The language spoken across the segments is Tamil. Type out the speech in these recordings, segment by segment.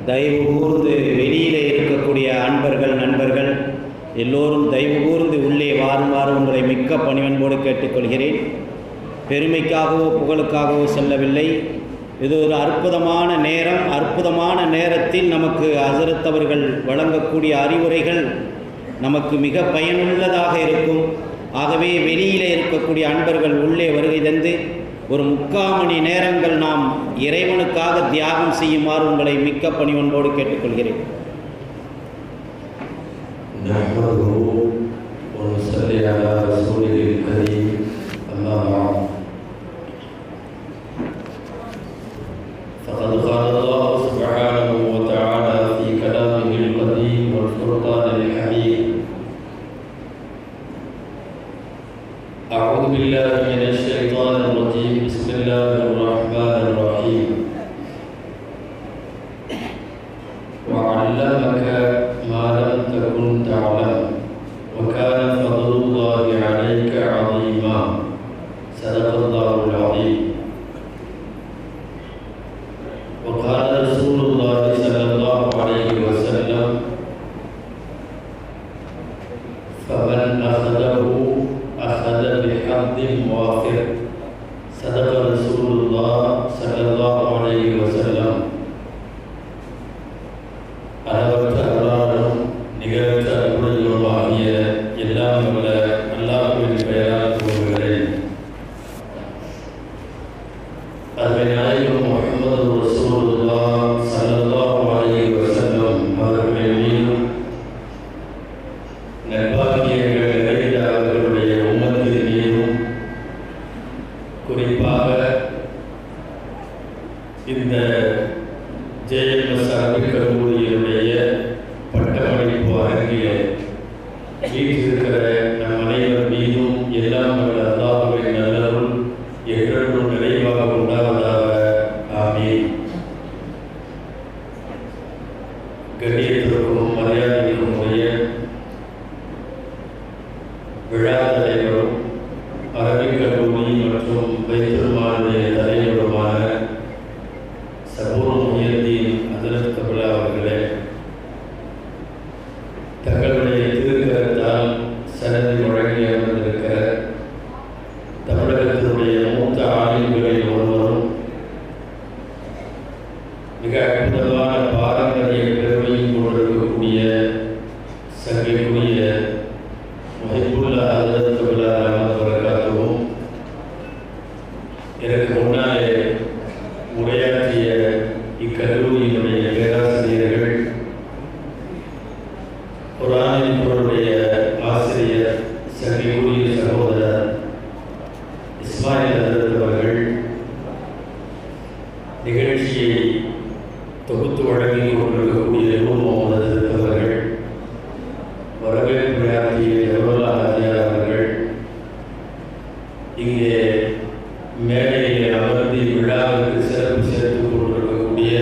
தயவு கூர்ந்து வெளியிலே இருக்கக்கூடிய அன்பர்கள் நண்பர்கள் எல்லோரும் தயவு கூர்ந்து உள்ளே வாருமாறு உங்களை மிக்க பணிவன்போடு கேட்டுக்கொள்கிறேன். பெருமைக்காகவோ புகழுக்காகவோ செல்லவில்லை. இது ஒரு அற்புதமான நேரம். அற்புதமான நேரத்தில் நமக்கு ஹஸரத் அவர்கள் வழங்கக்கூடிய அறிவுரைகள் நமக்கு மிக பயனுள்ளதாக இருக்கும். ஆகவே வெளியிலே இருக்கக்கூடிய அன்பர்கள் உள்ளே வருகை தந்து ஒரு 3/4 மணி நேரங்கள் நாம் இறைவனுக்காக தியாகம் செய்யுமாறு உங்களை மிக்க பணிவன்போடு கேட்டுக்கொள்கிறேன். فقد قال الله سبحانه وتعالى في كلامه القديم والفرقان الحميد: أعوذ بالله من الشيطان الرجيم. بسم الله الرحمن الرحيم. وعلمك ما لم تكن تعلم وكان فضل الله عليك عظيما. صدق الله العظيم. وقال رسول الله صلى الله عليه وسلم: فمن أخذه أخذ بحظ وافر. صدق رسول الله صلى الله عليه وسلم. அளவற்ற அருளாளரும் நிகழ்த்த அருளுடையவருமாகிய எல்லாம் வல்ல அல்லாஹ்வின் பெயரால் கூறுகிறேன். அருமை நாயகம் முஹம்மது ரசூலுல்லாஹ் ஸல்லல்லாஹு அலைஹி வஸல்லம் அவர்கள் மீதும் நற்பாக்கியங்கள் நிறைந்த அவர்களுடைய உம்மத்தின் மீதும் குறிப்பாக இந்த ஜேஎம்எஸ் அரபிக் கல்லூரியினுடைய பட்டமளிப்பு அரங்கிலே வீற்றிருக்கிற நம் அனைவர் மீதும் எல்லாம் வல்ல அல்லாஹ்வின் நல்லருள் என்றென்றும் நிறைவாக உண்டாவதாக. ஆமீன். கண்ணியத்திற்கும் மரியாதைக்கும் உரிய விழா தலைவரும் அரபிக் கல்லூரி மற்றும் பைத்துல் மாலுடைய தலைவருமான சபூர் முஹியத்தீன் ஹஸரத் கபிலா அவர்களே, தங்களுடைய திருக்கரத்தால் சனதி வழங்கி அமர்ந்திருக்கிற தமிழகத்தினுடைய மூத்த ஆளுமைகளில் ஒருவரும் மிக அற்புதமான பாரம்பரிய பெருமையும் கொண்டிருக்கக்கூடிய சங்கைக்குரிய முஹிப்புல்லா ஹஸரத் கபிலா அவர்களுக்காகவும் எனக்கு முன்னாலே உரையாற்றிய இக்கல்லூரியினுடைய பேராசிரியர்கள், குர்ஆனின் பொருளுடைய ஆசிரியர் சங்கைக்குரிய சகோதரர் இஸ்மாயில் ஹஸரத் அவர்கள், நிகழ்ச்சியை தொகுத்து வழங்கி கொண்டிருக்கக்கூடிய நூர் முகமது ஹஸரத் அவர்கள், வரவேற்பு விழாத்திய ஜவஹர்லா ஹாஜியார் அவர்கள், இங்கே மேடையில் அமர்ந்து விழாவிற்கு சிறப்பு சேர்த்துக் கொண்டிருக்கக்கூடிய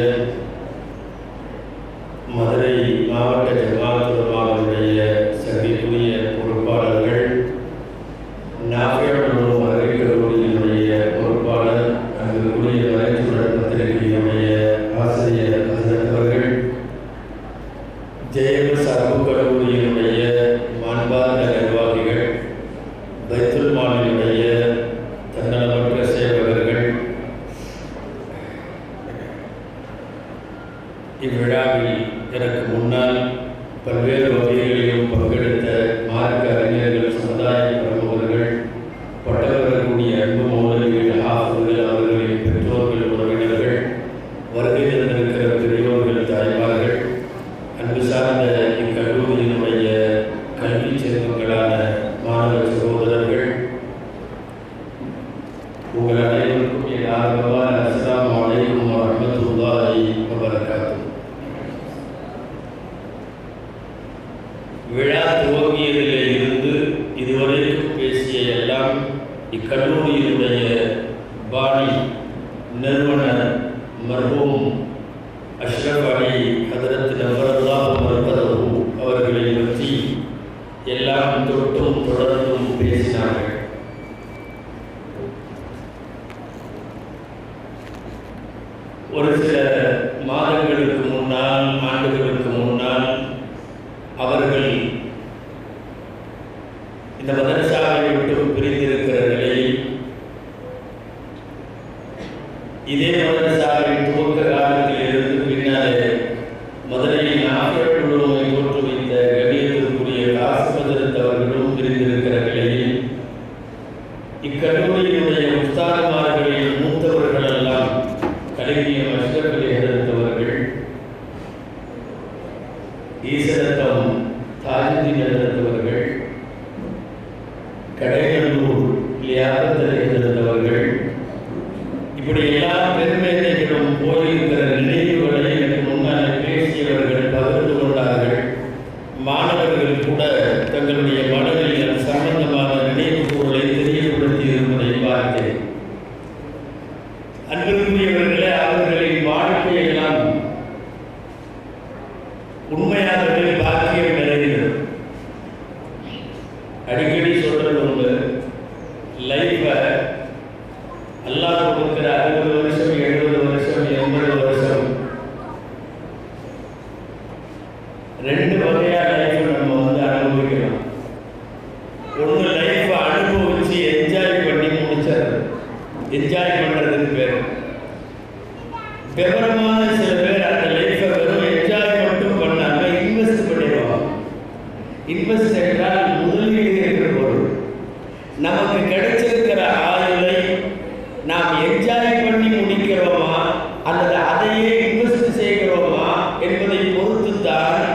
மதுரை மாவட்ட ஜமாஅத் உலமாவுடைய சங்கைக்குரிய பொறுப்பாளர்கள், நாஃபியுல் அரபிக் கல்லூரியினுடைய பொறுப்பாளர், அங்குக்குரிய மறைச்சுடர் பத்திரிகையினுடைய ஆசிரியர் ஹஸரத் அவர்கள், ஜேஎம்எஸ் அரபுக் கல்லூரியினுடைய மாண்பார்ந்த நிர்வாகிகள், பைத்துல் மாலினுடைய தன்னலமற்ற சேவகர்கள், இவ்விழாவில் எனக்கு முன்னால் பல்வேறு வகைகளிலும் பங்கெடுத்த மார்க்க அறிஞர்கள், சமுதாய பிரமுகர்கள், பட்டவர்களுடைய அன்பு மௌலவிகள், ஹாஃபிழ்கள், அவர்களின் பெற்றோர்கள், உறவினர்கள், வருகை தந்திருக்கிற பெரியோர்கள், தாய்மார்கள், அன்பு சார்ந்த இக்கல்லூரியினுடைய கல்வி செல்வங்களான மாணவ சகோதரர்கள், உங்கள் அனைவருக்கும் என் ஆர்வமான அஸ்ஸலாமு அலைக்கும் வரஹ்மத்துல்லாஹி வபரகாத்துஹு. விழா துவங்கியதிலே இருந்து இதுவரைக்கும் பேசிய எல்லாம் இக்கல்லூரியினுடைய பாணி நிறுவனர் மர்ஹூம் அஷ்ரஃப் அலி ஹதரத் நவரல்லாஹு மர்கதஹு அவர்களை பற்றி எல்லாம் தொட்டும் தொடர்ந்தும் பேசினார்கள். ஒரு சில மாதங்களுக்கு முன்னால், ஆண்டுகளுக்கு முன்னால் அவர்கள் இந்த மதரசாவை விட்டு பிரிந்திருக்கிற நிலையில் இதே மதரசாவின் துவக்க காலத்தில் இருந்து பின்னாலே மதுரையில் நாகர் குழுவை தோற்றுவித்த கணியத்திற்குரிய காசுபதரத் அவர்களும் பிரிந்திருக்கிற நிலையில் இக்கல்லூரியினுடைய உஸ்தாதுமார்களில் மூத்தவர்கள் எல்லாம் கலைஞர் அஷ்ரஃப் அலி ஹதரத் அவர்கள், ஈசரத்தம் தாஜுதீன் ஹதரத் அவர்கள், கடையனூர் லியாகத் அலி ஹதரத் அவர்கள், இப்படி எல்லா பெருமேதைகளும் போயிருக்கிற நினைவுகளை எனக்கு முன்னால் பேசியவர்கள் பகிர்ந்து கொண்டார்கள். மாணவர்கள் கூட தங்களுடைய மனதில் அது சம்பந்தமான நினைவு பொருளை தெரியப்படுத்தி இருப்பதை பார்த்தேன். அன்பிற்குரியவர்களே, அவர்களின் வாழ்க்கையெல்லாம் உண்மையாகவே பாக்கியம் நிறைந்தது. அடிக்கடி சொல்றது உண்டு, லைஃபை அல்லாஹ் கொடுக்கிற 60 வருஷம், 70 வருஷம், 80 வருஷம், 2 வகையா லைஃப் நம்ம அனுபவிக்கலாம். ஒன்று லைஃபை அனுபவிச்சு என்ஜாய் பண்ணி முடிச்சிடுறது, என்ஜாய் பண்ணுறதுக்கு பேர். விவரமான சில பேர் அந்த லைஃபை வெறும் என்ஜாய் மட்டும் பண்ணாம இன்வெஸ்ட் பண்ணிடுவாங்க. இன்வெஸ்ட் என்றால் முதலீடு என்று பொருள். நமக்கு கிடைச்சிருக்கிற ஆயுளை நாம் என்ஜாய் பண்ணி முடிக்கிறோமா அல்லது அதையே இன்வெஸ்ட் செய்கிறோமா என்பதை பொறுத்துத்தான்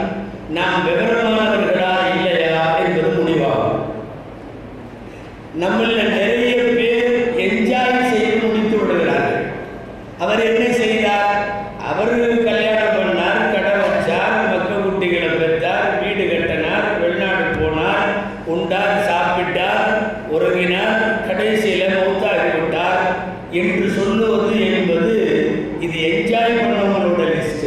நாம் விவரமானவர்களா இல்லையா என்பது முடிவாகும். நம்மள நிறைய பேர் என்ஜாய் செய்து முடித்து விடுகிறார்கள். அவர் என்ன செய்தார்? அவர் கல்யாணம் பண்ணார், கடை வச்சார், மக்கள் குட்டிகளை பெற்றார், வீடு கட்டினார், வெளிநாடு போனார், உண்டார், சாப்பிட்டார், உறங்கினார், கடைசியில் மௌத்தாகிவிட்டார் என்று சொல்லுவது என்பது இது என்ஜாய் பண்ணவங்களோட லிஸ்ட்.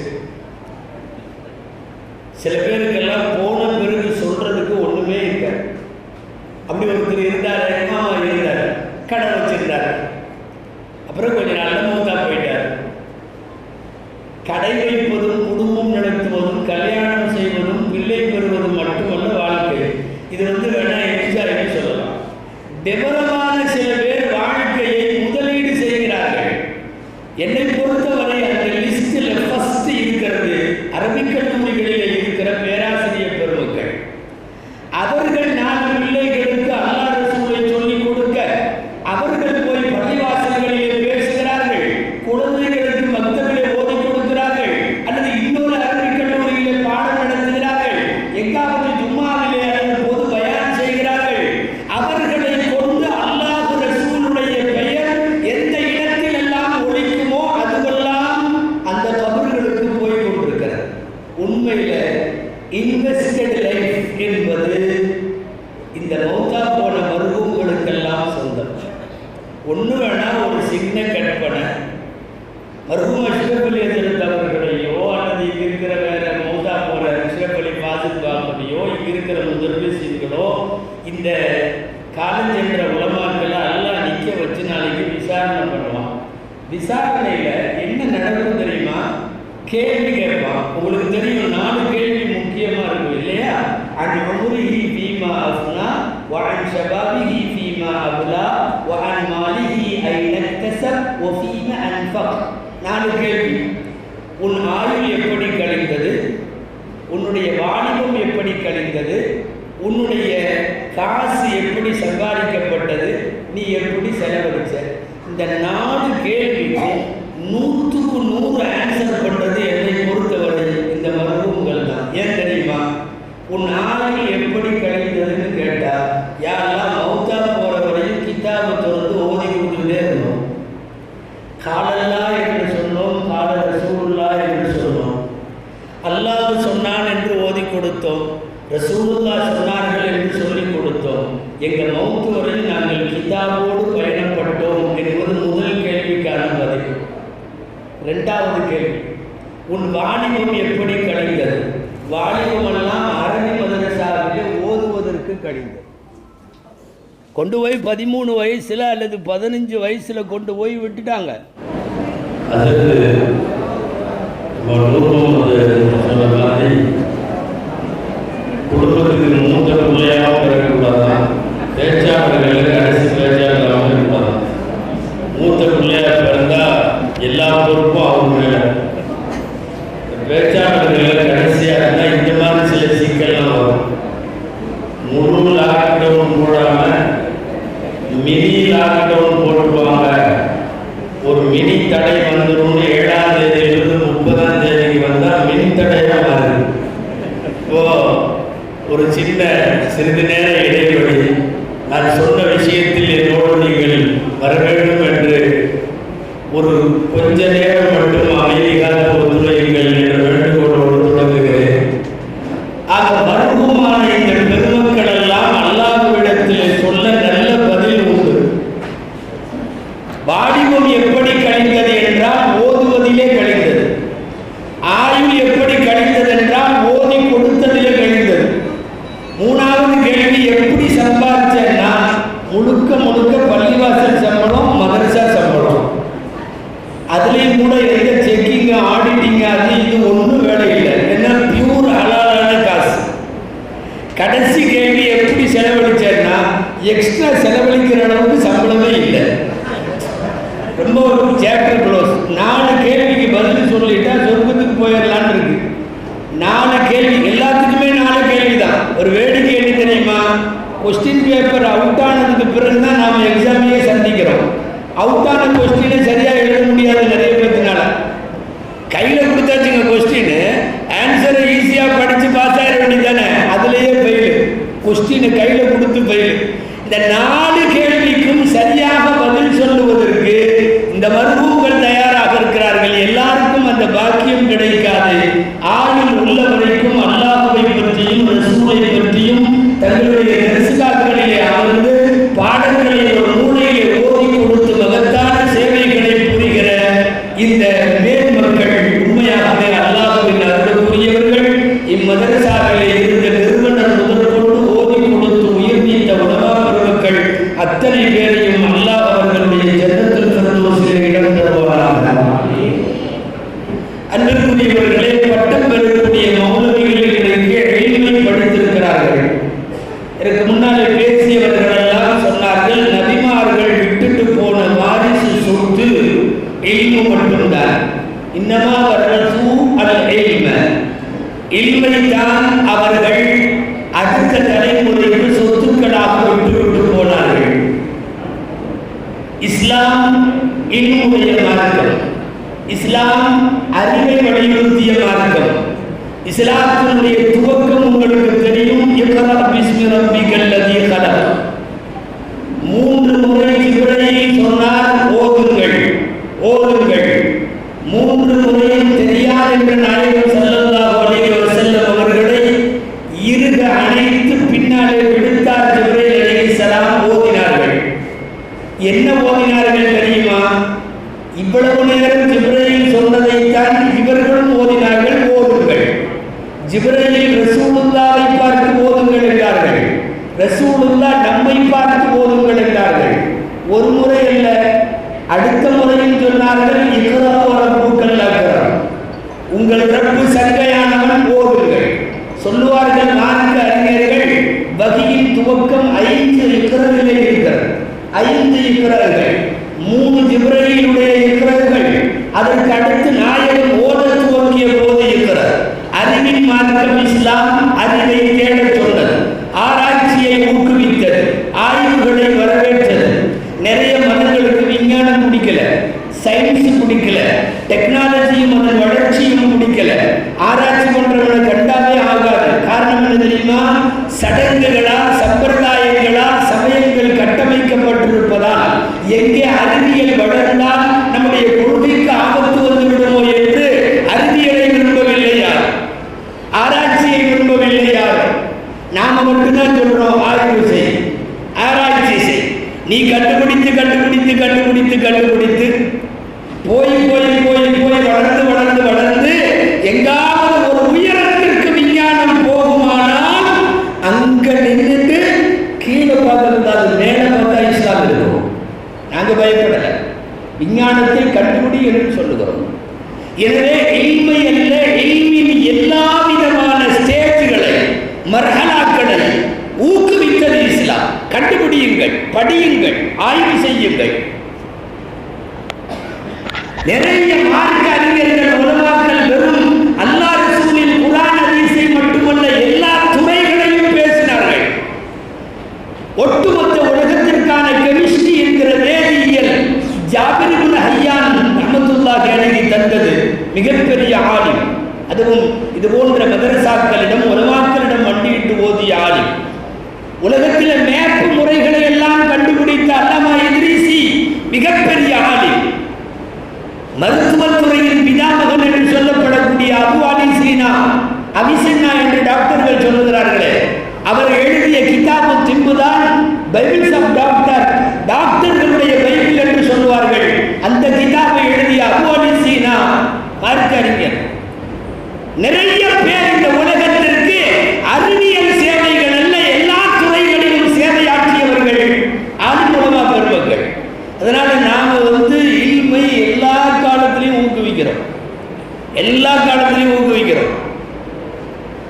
சில பேருக்கெல்லாம் போன பிறகு சொல்றதுக்கு ஒண்ணுமே இல்லை. அப்படி ஒருத்தர் இருந்தார், இருந்தார், கடை வச்சிருந்தார், அப்புறம் கொஞ்ச நாள்ல மௌத்தா போயிட்டார். கடை வைப்பதும், குடும்பம் நடத்துவதும், கல்யாணம் செய்வதும், பிள்ளை பெறுவதும் மட்டுமல்ல வாழ்க்கை. இது வேணா என்ஜாய் சொல்லலாம். விவரமான சில பேர் வாழ்க்கையை முதலீடு செய்கிறார்கள். என்னை பொறுத்தவரை அந்த லிஸ்டில் ஃபர்ஸ்ட் இருக்கிறது அரபிக் கல்லூரிகளில் இருக்கிற பேராசிரியர் பெருமக்கள். அவர்கள் 4 பிள்ளைகளுக்கு அல்லாஹ் ரசூலை சொல்லிக் கொடுக்க அவர்கள் போய் பள்ளிவாசல்களிலே பேசுகிறார்கள், குழந்தைகளுக்கு மக்தபிலே ஓதிக் கொடுக்கிறார்கள், அல்லது இன்னொரு அரபிக் கல்லூரியிலே பாடம் நடத்துகிறார்கள், எங்காவது ஜும்மாவிலே அல்லது பொது பயான் செய்கிறார்கள். அவர்களை கொண்டு அல்லாஹ் ரசூலுடைய பெயர் எந்த இடத்தில் எல்லாம் ஒழிக்குமோ அதுவெல்லாம் அந்த கபர்களுக்கு போய் கொண்டிருக்கிறது. உண்மையில இன்வெஸ்டட் லைஃப் என்பது இந்த மௌத்தா போன மருகூம்களுக்கெல்லாம் சொந்தம். ஒன்று வேணா ஒரு சின்ன கற்பனை, மருகும் அஷ்ரஃப் அலி ஹதரத் அவர்களையோ அல்லது இங்கே இருக்கிற வேற மௌத்தா போன அஷ்ரஃப் அலி ஃபாசில் பாப்பதையோ, இங்கே இருக்கிற முதர்ரிஸீன்களோ, இந்த காலஞ்சென்ற உலமாக்களை அல்லாஹ் நிற்க வச்சு நாளைக்கு விசாரணை பண்ணுவான். விசாரணையில் என்ன நடக்கும் தெரியுமா? கேள்வி கேட்பான். உங்களுக்கு தெரியும், 4 கேள்வி முக்கியமாக இருக்கும் இல்லையா? அன் உம்ரிஹி ஃபீமா அஃப்னா வ அன் ஷபாபிஹி ஃபீமா அப்லா வ அன் மாலிஹி ஐன இக்தஸப் வ ஃபீமா அன்ஃபக். 4 கேள்வி. உன் ஆயுள் எப்படி கழிந்தது, உன்னுடைய வாலிபம் எப்படி கழிந்தது, உன்னுடைய காசு எப்படி சம்பாதிக்கப்பட்டது, நீ எப்படி செலவழிச்ச. இந்த 4 கேள்விக்கும் 100க்கு 100 ஆன்சர் பண்ணுறது என்னை பொறுத்தவரை இந்த மருகூம்கள் தான். ஏன் தெரியுமா? உன் ஆயுள் எப்படி கழிந்ததுன்னு கேட்டா, யாரெல்லாம் மௌத்தா போற வரையும் கிதாபை திறந்து ஓதி கொடுத்துட்டே இருந்தோம். காலல்லா என்று சொன்னோம், கால ரசூலுல்லா என்று சொன்னோம், அல்லாஹ் சொன்னான் என்று ஓதி கொடுத்தோம், ரசூலுல்லா சொன்னார்கள் என்று சொல்லிக் கொடுத்தோம். எங்கள் மௌத்து வரை நாங்கள் கிதாபோடு பயணப்பட்டோம் என்பது முதல் கேள்விக்கான பதில். 2வது கேள்வி, உன் வாலிபம் எப்படி கழிந்தது? வாலிபமெல்லாம் அரபி மதரசாவிலே ஓதுவதற்கு கழிந்தது. கொண்டு போய் 13 வயசில் அல்லது 15 வயசில் கொண்டு போய் விட்டுட்டாங்க. அதற்கு சொன்ன மாதிரி குடும்பத்துக்கு மூத்த பிள்ளையாக பிறக்கக்கூடாதான், பேச்சாளர்கள் கடைசி பேச்சாளராக இருப்பாங்க. மூத்த பிள்ளையாக பிறந்தால் எல்லா பொறுப்பும் அவங்க மேலே. பேச்சாளர்கள் கடைசியாக இருந்தால் இந்த மாதிரி சில சிக்கல்லாம் வரும். முழு லாக்டவுன் போடாமல் மினி லாக்டவுன் போட்டுருவாங்க. ஒரு மினி தடை வந்துடும். 7ஆம் தேதியிலிருந்து 30ஆம் தேதிக்கு வந்தால் மினி தடையாக மாறுது. இப்போது ஒரு சிறிது நேர இடைவெளி, நான் சொன்ன விஷயத்தில் என்னோடு நீங்கள் வர வேண்டும் என்று ஒரு கொஞ்ச நேரம் மட்டும் அமைதியாக ஒத்துழையுங்கள் என்ற வேண்டுகோளோடு தொடங்குகிறேன். ஆக மர்ஹூமான இந்த பெருமக்கள் எல்லாம் அல்லாஹ்விடத்தில் சொல்ல நல்ல பதில் உண்டு. வாடிவம் எப்படி கழிந்தது என்றால் ஓதுவதிலே கழிந்தது. ஆயுள் எப்படி கழிந்தது என்றால் ஓதி கொடுத்ததிலே கழிந்தது. 3வது கேள்வி, எப்படி சம்பாதிச்சேன்னா முழுக்க பள்ளிவாசல் சம்பளம், மதரசா சம்பளம். அதுலேயும் கூட எந்த செக்கிங்க ஆடிட்டிங்க அது இது ஒன்றும் வேலை இல்லை. ஏன்னா பியூர் ஹலாலான காசு. கடைசி கேள்வி, எப்படி செலவழிச்சேன்னா எக்ஸ்ட்ரா செலவழிக்கிற அளவுக்கு சம்பளமே இல்லை. ரொம்ப ஒரு சேப்டர் க்ளோஸ். 4 கேள்விக்கு பதில் சொல்லிட்டா சொர்க்கத்துக்கு போயிடலான்னு இருக்கு. 4 கேள்வி, எல்லாத்துக்குமே 4 கேள்வி தான். ஒரு வேடிக்கை என்ன தெரியுமா, கொஸ்டின் பேப்பர் அவுட் ஆனதுக்கு பிறகு தான் நாம் எக்ஸாமையே சந்திக்கிறோம். அவுட்டான கொஸ்டினை சரியாக எழுத முடியாது நிறைய பேர்த்தினால. கையில் கொடுத்தாச்சுங்க கொஸ்டின், ஆன்சரை ஈஸியாக படித்து பாஸ் ஆகிட வேண்டியதானே, அதுலேயே ஃபெயிலு. கொஸ்டினை கையில் கொடுத்து ஃபெயிலு. இந்த 4 கேள்விக்கும் சரியாக பதில் சொல்லுவதற்கு இந்த மர்ஹூம்கள் தயாராக இருக்கிறார்கள். எல்லாருக்கும் அந்த பாக்கியம் கிடைக்காது. ஆயுள் உள்ள வரைக்கும் அல்லாஹ்வை பற்றியும் ரசூலை பற்றியும் தங்களுடைய ரசிகாக்களிலே அமர்ந்து பாடங்களை ஒரு மூலையிலே ஓதி கொடுத்து மகத்தான சேவைகளை புரிகிற இந்த மேன்மக்கள் உண்மையாகவே அல்லாஹ்வின் அருளுக்குரியவர்கள். இம்மதரசாவிலே இருந்த நிறுவனர் முதற்கொண்டு ஓதி கொடுத்து உயிர் நீத்த உலமா பெருமக்கள் அத்தனை பேரையும் அல்லாஹ் அவர்களுடைய ஜன்னத்துல் ஃபிர்தௌஸிலே இடம் தருவாராக. அன்பிற்குரியவர்களே, பட்டம் பெறக்கூடிய மௌலவிகளுக்கு எளிமை படித்திருக்கிறார்கள். இதற்கு முன்னாலே பேசியவர்கள் எல்லாம் சொன்னார்கள், நபிமார்கள் விட்டுட்டு போன வாரிசு சொத்து இல்மு மட்டும்தான். இன்னமா வரசூ அல் இல்ம, இல்மை தான் அவர்கள் அடுத்த தலைமுறைக்கு சொத்துக்களாக விட்டுவிட்டு போனார்கள். இஸ்லாம் இல்முடைய மார்க்கம். இஸ்லாம் அறிவை வலியுறுத்திய மார்க்கம். இஸ்லாத்தினுடைய துவக்கம் உங்களுக்கு தெரியும். இக்ரா பிஸ்மி ரப்பிக்கல் லதீ கலக். 3 முறை ஜிப்ரீல் சொன்னார், ஓதுங்கள் ஓதுங்கள். 3 முறையும் தெரியாது என்று நாயகம் ஸல்லல்லாஹு அலைஹி வஸல்லம் அவர்களை இருக அணைத்து பின்னாலே விடுத்தார். ஜிப்ரீல் அலைஹிஸ்ஸலாம் ஓதினார்கள். என்ன ஓதினார்கள் தெரியுமா? இவ்வளவு நேரம் ஜிப்ரீல் சொன்னதைத்தான் இவர்களும் ஓதினார்கள், ஓதுங்கள். ஜிப்ரீல் ரசூலுல்லாஹை பார்த்து ஓதுங்கள் என்றார்கள். ரசூலுல்லாஹ் நம்மை பார்த்து ஓதுங்கள் என்றார்கள். ஒரு முறை அல்ல, அடுத்த முறையும் சொன்னார்கள், இக்ரா ரப்புக்கல் அக்ரம், உங்கள் ரப்பு சங்கையானவன், ஓதுங்கள். சொல்லுவார்கள் நான்கு அறிஞர்கள், வஹியின் துவக்கம் 5 இக்ராவிலே இருக்கிறது. 5 இக்ராகள், 3 ஜிப்ரீலுடைய இக்ராகள். அதற்கு அடுத்து நாயகம் ஓத துவங்கிய போது இருக்கிறார். அறிவின் மார்க்கம் இஸ்லாம் அறிவை தேடச் சொன்னது, ஆராய்ச்சியை ஊக்குவித்தது, ஆய்வுகளை வரவேற்றது. நிறைய மதங்களுக்கு விஞ்ஞானம் பிடிக்கல, சயின்ஸ் பிடிக்கல, டெக்னாலஜியும் அதன் வளர்ச்சியும் பிடிக்கல. ஆராய்ச்சி பண்றவங்களை கண்டாவே ஆகாது. காரணம் என்ன தெரியுமா? சடங்குகளால் சம்பிரதாயங்களால் சமயங்கள் கட்டமைக்கப்பட்டிருப்பதால் எங்கே அறிவியல் வளர்ந்தால் நம்முடைய கொள்கைக்கு ஆபத்து வந்து விடுமோ என்று அறிவியலை விரும்பவில்லை யார், ஆராய்ச்சியை விரும்பவில்லை யார். நாம மட்டும்தான் சொல்றோம், ஆய்வு செய், ஆராய்ச்சி செய். நீ கண்டுபிடித்து கண்டுபிடித்து கண்டுபிடித்து கண்டுபிடித்து போய் போய் போய் போய் வளர்ந்து வளர்ந்து வளர்ந்து எங்காவது ஒரு உயரத்திற்கு விஞ்ஞானம் போகுமானால் அங்க நின்றுட்டு விஞ்ஞானத்தை கண்டுபிடி என்று சொல்லுகிறோம். எனவே இல்மை அல்ல, இல்மின் எல்லா விதமான ஸ்டேஜ்களை, மர்ஹலாக்களை ஊக்குவித்தது இஸ்லாம். கண்டுபிடியுங்கள், படியுங்கள், ஆய்வு செய்யுங்கள். நிறைய மார்க்க அறிஞர்கள், உலமாக்கள் வெறும் அல்லாஹ் ரசூலின் குர்ஆன் ஹதீஸை மட்டுமல்ல எல்லா துறைகளையும் பேசினார்கள். ஒட்டுமொத்த உலகத்திற்கான கெமிஸ்ட்ரி என்கிற வேதியியல் ஜாபிர் இப்னு ஹய்யான் ரஹ்மத்துல்லாஹி அலைஹி தந்தது மிகப்பெரிய ஆலிம். அதுவும் இது போன்ற மதரசாக்களிடம் உலமாக்களிடம் மண்டியிட்டு ஓதிய ஆலிம். உலகத்தில் மேப்பு முறைகளை எல்லாம் கண்டுபிடித்த அல்லாமா இத்ரீசி மிகப்பெரிய ஆலிம். மருத்துவத்துறையின் பிதாமகன் என்று சொல்லப்படக்கூடிய அபு அலி சீனா, அவிசன்னா என்று டாக்டர்கள் சொல்லுகிறார்களே, அவர் எழுதிய கிதாபு திம்புதான் பைபிள்ஸ் ஆஃப் டாக்டர், டாக்டர்களுடைய பைபிள் என்று சொல்லுவார்கள். அந்த கிதாபை எழுதிய அபு அலி சீனா மார்க்க அறிஞர். நிறைய பேர் இந்த உலகத்திற்கு அறிவியல் சேவைகள் அல்ல, எல்லா துறைகளிலும் சேவையாற்றியவர்கள் ஆலிம் உலமா பெருமக்கள். அதனால நாம இல்மை எல்லா காலத்திலையும் ஊக்குவிக்கிறோம், எல்லா காலத்திலையும் ஊக்குவிக்கிறோம்.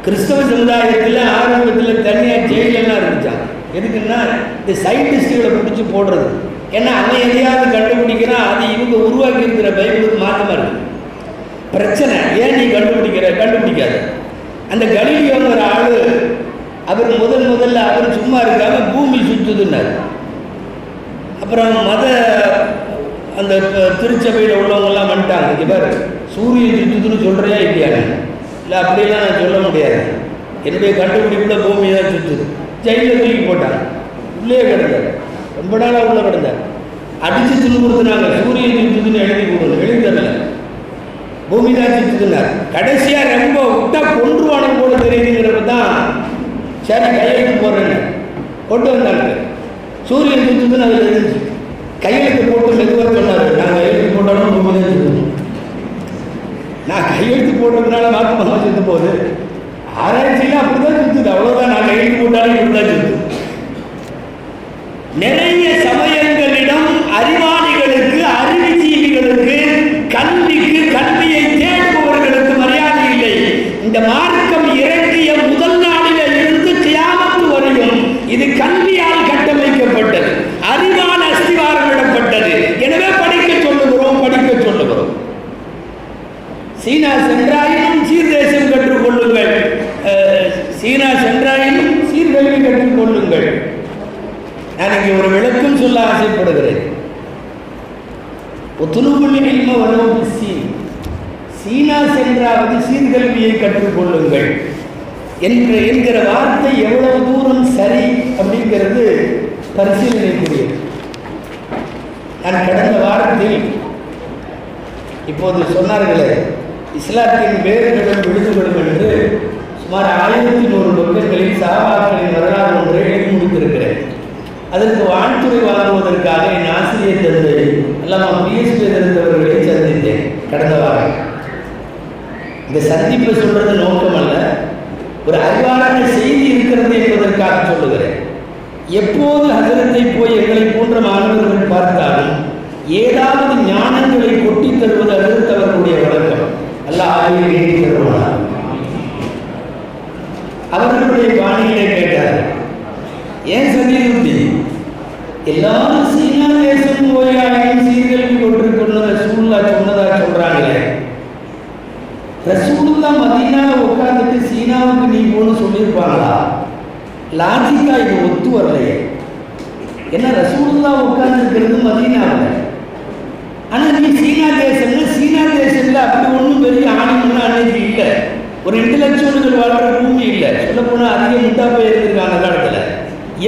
கிறிஸ்தவ சமுதாயத்தில் ஆரம்பத்தில் தனியாக ஜெயிலெல்லாம் இருந்துச்சாங்க. எதுக்குன்னா இந்த சயின்டிஸ்டுகளை பிடிச்சி போடுறது. ஏன்னா அவன் எதையாவது கண்டுபிடிக்கிறான், அது இவங்க உருவாக்கி இருக்கிற பைபிளுக்கு மாற்றமாக இருக்குது. பிரச்சனை ஏன் நீ கண்டுபிடிக்காது. அந்த கலீலியோங்கிற ஆள் அவர் முதல்ல அவர் சும்மா இருக்காம பூமி சுற்றுதுன்னார். அப்புறம் அந்த திருச்சபையில் உள்ளவங்கெல்லாம் வந்துட்டாங்க. இவர் சூரியன் சுற்றுதுன்னு சொல்கிறியா இல்லையா? இல்லை அப்படியெல்லாம் நான் சொல்ல முடியாது, என்னுடைய கண்டுபிடிப்புல பூமி தான் சுற்றுது. ஜெயிலில் தூக்கி போட்டாங்க, உள்ளே கிடந்தார், ரொம்ப நாளாக உள்ளே கிடந்தார். அடித்து துன்புறுத்தினாங்க, சூரியன் சுற்றுதுன்னு எழுதி கொடுங்க, எழுதி தரல, பூமி தான் சுற்றுதுன்னார். கடைசியாக ரொம்ப விட்டா கொன்றுவானம் போல தெரியுதுங்கிறப்ப தான் சரி கையெழுத்து போடுறேன்னு கொண்டு வந்தாங்க. சூரியன் சுற்றுதுன்னு அதில் இருந்துச்சு. கையெழுத்து போட்டு மெதுவாக சொன்னார், நான் கையெழுத்து போட்டாலும் பூமி தான் சுற்றுது. நான் கையெழுத்து போடுறதுனால மாற்றமாக சுற்றும் போது ஆராய்ச்சியில் அப்படிதான் சுற்றுது, அவ்வளோதான். நான் கையெழுத்து போட்டாலும் இப்படிதான் சுற்றுது. நிறைய சமயங்களிடம் அறிவாளிகளுக்கு, அறிவுஜீவிகளுக்கு, கல்வியை தேடுபவர்களுக்கு மரியாதை இல்லை. இந்த மார்க்கம் இறங்கிய முதல் நாளில் இருந்து கியாமத்து வரையும் இது கல்வியால் கட்டமைக்கப்பட்டது, அறிவால் அஸ்திவாரம் விடப்பட்டது. எனவே படிக்க சொல்லுகிறோம். சீனா சென்றாயினும் சீர்தேசம் கற்றுக்கொள்ளுங்கள், சீனா சென்றாயினும் சீர்கல்வி கற்றுக்கொள்ளுங்கள். நான் இங்கே ஒரு விளக்கம் சொல்ல ஆசைப்படுகிறேன். சீனா சென்றாவது சீர்கல்வியை கற்றுக்கொள்ளுங்கள் என்கிற வார்த்தை எவ்வளவு தூரம் சரி அப்படிங்கிறது பரிசீலனைக்குரியது. நான் கடந்த வாரத்தில் இப்போது சொன்னார்களே, இஸ்லாத்தின் வேறுகளும் விடுதலும் என்று சுமார் 1100 பக்கங்களில் சஹாபாக்களின் வரலாறு ஒன்றை எழுதி முடித்திருக்கிறேன். அதற்கு வாழ்த்துறை வழங்குவதற்காக என் ஆசிரியர் தந்தை அல்லாமா பிஎஸ்பி இருந்தவர்களை சந்தித்தேன் கடந்த வாரம். இந்த சந்திப்பை சொல்றது நோக்கம் அல்ல, ஒரு அறிவாளான செய்தி இருக்கிறது என்பதற்காக சொல்லுகிறேன். எப்போது ஹஜரத்தை போய் எங்களை போன்ற மாணவர்கள் பார்த்தாலும் ஏதாவது ஞானங்களை கொட்டி தருவது ஹஜரத் அவர்களுடைய வழக்கம். அல்லாஹ் ஆயுளை நீட்டி தருவார். அவர்களுடைய பாணியிலே கேட்டார்கள், ஏன் சந்தேகத்தி எல்லாரும் சீனா தேசம் போயாயும் சீர்கல்வி கொண்டிருக்கணும் ரசூலுல்லாஹ் சொன்னதா சொல்றாங்களே, ரசூலுல்லாஹ் மதீனாவை உட்கார்ந்துட்டு சீனாவுக்கு நீ போன்னு சொல்லியிருப்பாங்களா? லாஜிக்கா இது ஒத்து வரலையே. ஏன்னா ரசூலுல்லாஹ் உட்கார்ந்துருக்கிறது மதீனாவில், ஆனால் நீ சீனா தேசம்ல அப்படி ஒன்றும் பெரிய ஆணிமுன்னா அன்னைக்கு இல்லை, ஒரு இன்டலெக்சுவல்கள் வாழ்கிற பூமி இல்லை, சொல்லப்போனால் அதிக முட்டா போய் இருந்திருக்காங்க காலத்தில்.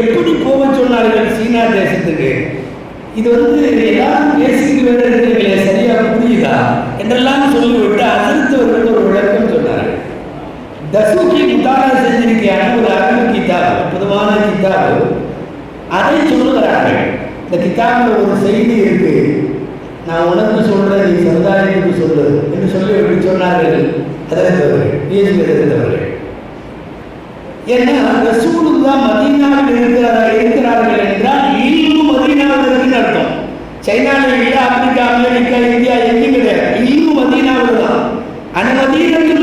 எப்படி போக சொன்னார்கள் சீனா தேசத்துக்கு? இது எல்லாரும் பேசிட்டு வேற இருக்கிறீங்களே, சரியாக புரியுதா என்றெல்லாம் சொல்லிவிட்டு அதிர்த்தவர்கள் ஒரு விளக்கம் சொன்னார்கள். தசூக்கி முத்தாரா செஞ்சிருக்கையான ஒரு அறிவு கிதாபு, அற்புதமான கிதாபு, அதை சொல்லுகிறார்கள். இந்த கிதாபில் ஒரு செய்தி இருக்கு, நான் உனக்கு சொல்றேன், நீ சமுதாயத்துக்கு சொல்லு என்று சொல்லி எப்படி சொன்னார்கள் அதற்கு பேசுகிறவர்கள். ஏன்னா ரசூலுல்லாஹ் மதீனாவில் இருக்கிறார்கள் என்றால் இல்மு மதீனாவில் இருக்குன்னு அர்த்தம். சைனாவில் இல்லை, ஆப்பிரிக்கா, அமெரிக்கா, இந்தியா எங்கேயும் கிடையாது. இன்னும் மதீனாவில் தான். அனமதீனத்தில்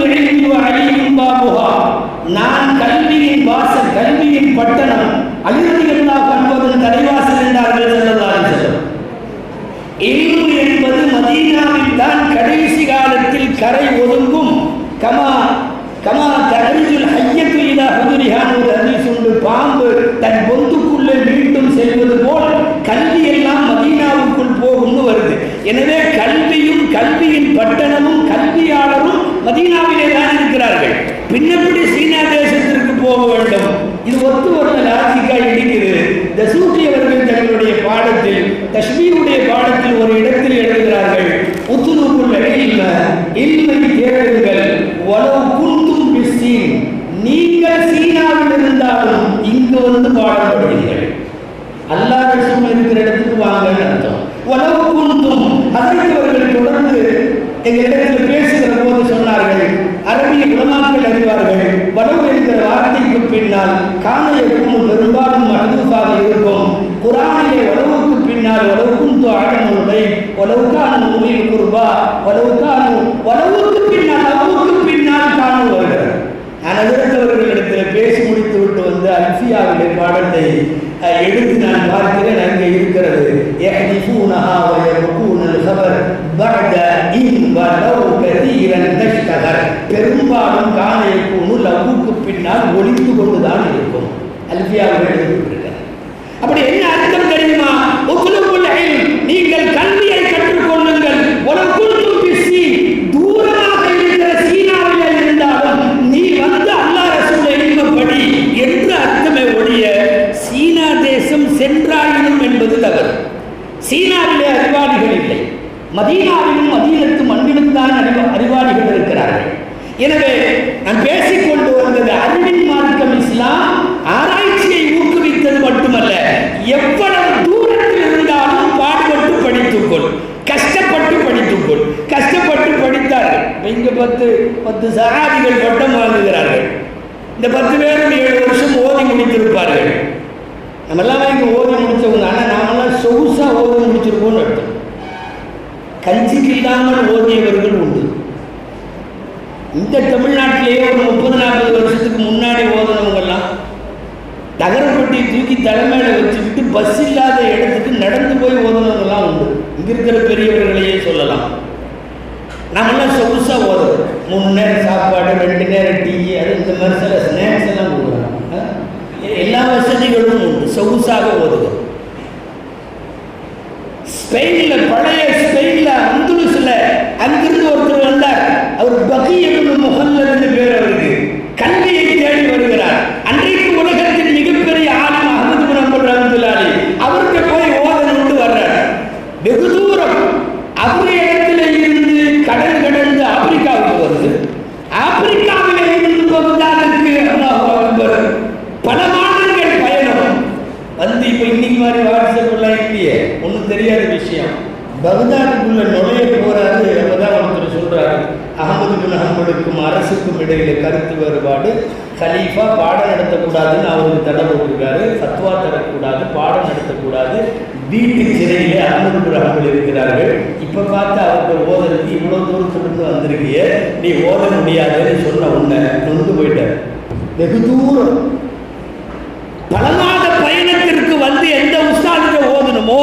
அழியும் பாபுகா, நான் கல்வியின் வாசல், கல்வியின் பட்டணம், அலிரதியல்லாஹு அன்ஹுவின் தலைவாசல் என்றார்கள் ஸல்லல்லாஹு அலைஹி வஸல்லம். இல்மு என்பது மதீனாவில் தான் கடைசி காலத்தில் கரை ஒதுங்கும். கமா கமா தஅருஜுல் ஹய்யத்து இலா ஹுதுரிஹா, ஒரு ஹதீஸ் உண்டு, பாம்பு தன் பொந்துக்குள்ளே மீண்டும் செல்வது போல் கல்வி எல்லாம் மதீனாவுக்குள் போகும்னு வருது. எனவே கல்வியும் கல்வியின் பட்டணமும் கல்வியாளரும் மதீனாவிலே தான் இருக்கிறார்கள். பின்னப்படி சீனா தேசத்திற்கு போக வேண்டும். இது ஒத்து வர லாஜிக்கா இடிக்குது. தசூகி அவர்கள் தங்களுடைய பாடத்தில், தஷ்பீஹுடைய பாடத்தில் ஒரு இடத்தில் எழுதுகிறார்கள், உத்துலுகுல் இல்ம, இல்மை தேடுங்கள், வலவ் குன்தும் பிஸ்ஸீன், நீங்கள் சீனாவில் இருந்தாலும் இங்கு வந்து பாடம் படிங்கள். அல்லாஹ் ரசூல் இருக்கிற இடத்துக்கு வாங்கன்னு அர்த்தம். வலவ் குன்தும், அதற்கு அவர்கள் தொடர்ந்து எங்களிடத்தில் பேசுகிற போது சொன்னார்கள், அரபிய உலமாக்கள் அறிவார்கள், வலவு என்கிற வார்த்தைக்கு பின்னால் காணையக்கும் பெரும்பாலும் மஹ்தூஃபாக இருக்கும். குர்ஆனிலே வலவுக்கு பின்னால் வலவுக்கும் ஆழமுறை, வலவுக்கான உலில் குர்பா, வலவுக்கு பின்னால் அவுக்கு பின்னால் காணும் வருகிறார். நான் எதிர்த்தவர்களிடத்தில் பேசி முடித்து விட்டு வந்து அல்ஃபியாவிலே பாடத்தை எடுத்து நான் பார்க்கிறேன். அங்கே இருக்கிறது, யஹ்திஃபூனஹா வ யர்கூனல் கபர் பஅத இன் வலவ் கதீரன் தஷ்தகர், பெரும்பாலும் காணையக்கூனு லவ்வுக்கு பின்னால் ஒளிந்து கொண்டுதான் இருக்கும். அல்ஃபியாவில் எழுதியிருக்கிறார். அப்படி என்ன அர்த்தம் தெரியுமா? உத்லுபுல் இல்ம், நீங்கள் கல்வியை கற்றுக்கொள்ளுங்கள். வலவ் குன்தும் பிஸ்ஸீ, தூரமாக இருக்கிற சீனாவில் இருந்தாலும் நீ வந்து அல்லாஹ் ரசூலை இல்மப்படி என்று அர்த்தமே ஒழிய சீனா தேசம் சென்றாயினும் என்பது தவறு. சீனாவிலே அறிவாளிகள் இல்லை, மதீனாவிலும் மதீனத்து மண்ணிலும் தான் அறிவாளிகள் இருக்கிறார்கள். எனவே நான் பேசிக்கொண்டு வந்தது அறிவின் மார்க்கம் இஸ்லாம் ஆராய்ச்சியை ஊக்குவித்தது மட்டுமல்ல, எவ்வளவு தூரத்தில் இருந்தாலும் பாடுபட்டு படித்துக்கொள், கஷ்டப்பட்டு படித்துக்கொள். கஷ்டப்பட்டு படித்தார்கள். இங்க 10 சஹாபிகள் பட்டம் வாங்குகிறார்கள். இந்த 10 பேரும் 7 வருஷம் ஓதி முடித்திருப்பார்கள். நம்ம எல்லாமே இங்கே ஓதி முடித்தவங்க, ஆனால் நாமெல்லாம் சொகுசா ஓதி முடிச்சிருக்கோம்னு அர்த்தம். கஞ்சிக்கு இல்லாமல் ஓதியவர்கள் உண்டு. இந்த தமிழ்நாட்டிலேயே ஒரு 30-40 வருஷத்துக்கு முன்னாடி ஓதுனவங்கெல்லாம் தகரப்பட்டி தூக்கி தலைமையில் வச்சுக்கிட்டு பஸ் இல்லாத இடத்துக்கு நடந்து போய் ஓதுனவங்கெல்லாம் உண்டு. இங்கே இருக்கிற பெரியவர்களையே சொல்லலாம். நம்மளாம் சொகுசா ஓதுறோம். 3 நேரம் சாப்பாடு, 2 நேரம் டீ, அது இந்த மாதிரி சில ஸ்நாக்ஸ் எல்லாம் கொடுக்குறாங்க. எல்லா வசதிகளும் உண்டு, சொகுசாக ஓதுகிறோம். ஸ்பெயினில், பழைய ஸ்பெயினில், அந்துலுஸில் அங்கிருந்து ஒருத்தர் வந்தார். அவர் பகி இப்னு முஹல்லத் பேர். அவருக்கு கல்வியை தேடி வருகிறார். அன்றைக்கு உலகத்தின் மிகப்பெரிய ஆளும் அஹ்மது பின் ஹம்பல் ரஹ்மத்துல்லாஹி அலைஹி, அவருக்கு போய் ஓதணும்னு வர்றார். வெகு தூரம் அவர் இடத்துல இருந்து கடல் கடந்து ஆப்பிரிக்காவுக்கு வருது. ஆப்பிரிக்காவில் இருந்து பகுதாதுக்கு அல்லாஹு அக்பர் பல மாதங்கள் பயணம் வந்து, இப்போ இன்னைக்கு மாதிரி வாட்ஸ்அப் எல்லாம் இல்லையே, ஒன்றும் தெரியாத விஷயம். பகுதாதுக்குள்ள நுழைய போறாரு. அப்பதான் ஒருத்தர் சொல்றாரு, அஹ்மது பின் ஹம்பலுக்கும் அரசுக்கும் இடையில கருத்து வேறுபாடு, கலீஃபா பாடம் நடத்தக்கூடாதுன்னு அவருக்கு தடை போட்டிருக்காரு, ஃபத்வா தரக்கூடாது, பாடம் நடத்தக்கூடாது. வீட்டு சிறையிலே அஹ்மது பின் ஹம்பல் இருக்கிறார்கள். இப்போ பார்த்து அவருக்கு ஓதலுக்கு இவ்வளோ தூரத்திலிருந்து வந்திருக்கிய, நீ ஓத முடியாதுன்னு சொன்ன உன்னை நொந்து போயிட்டார். வெகு தூரம் பல மாத பயணத்திற்கு வந்து எந்த உஸ்தாதிட்ட ஓதணுமோ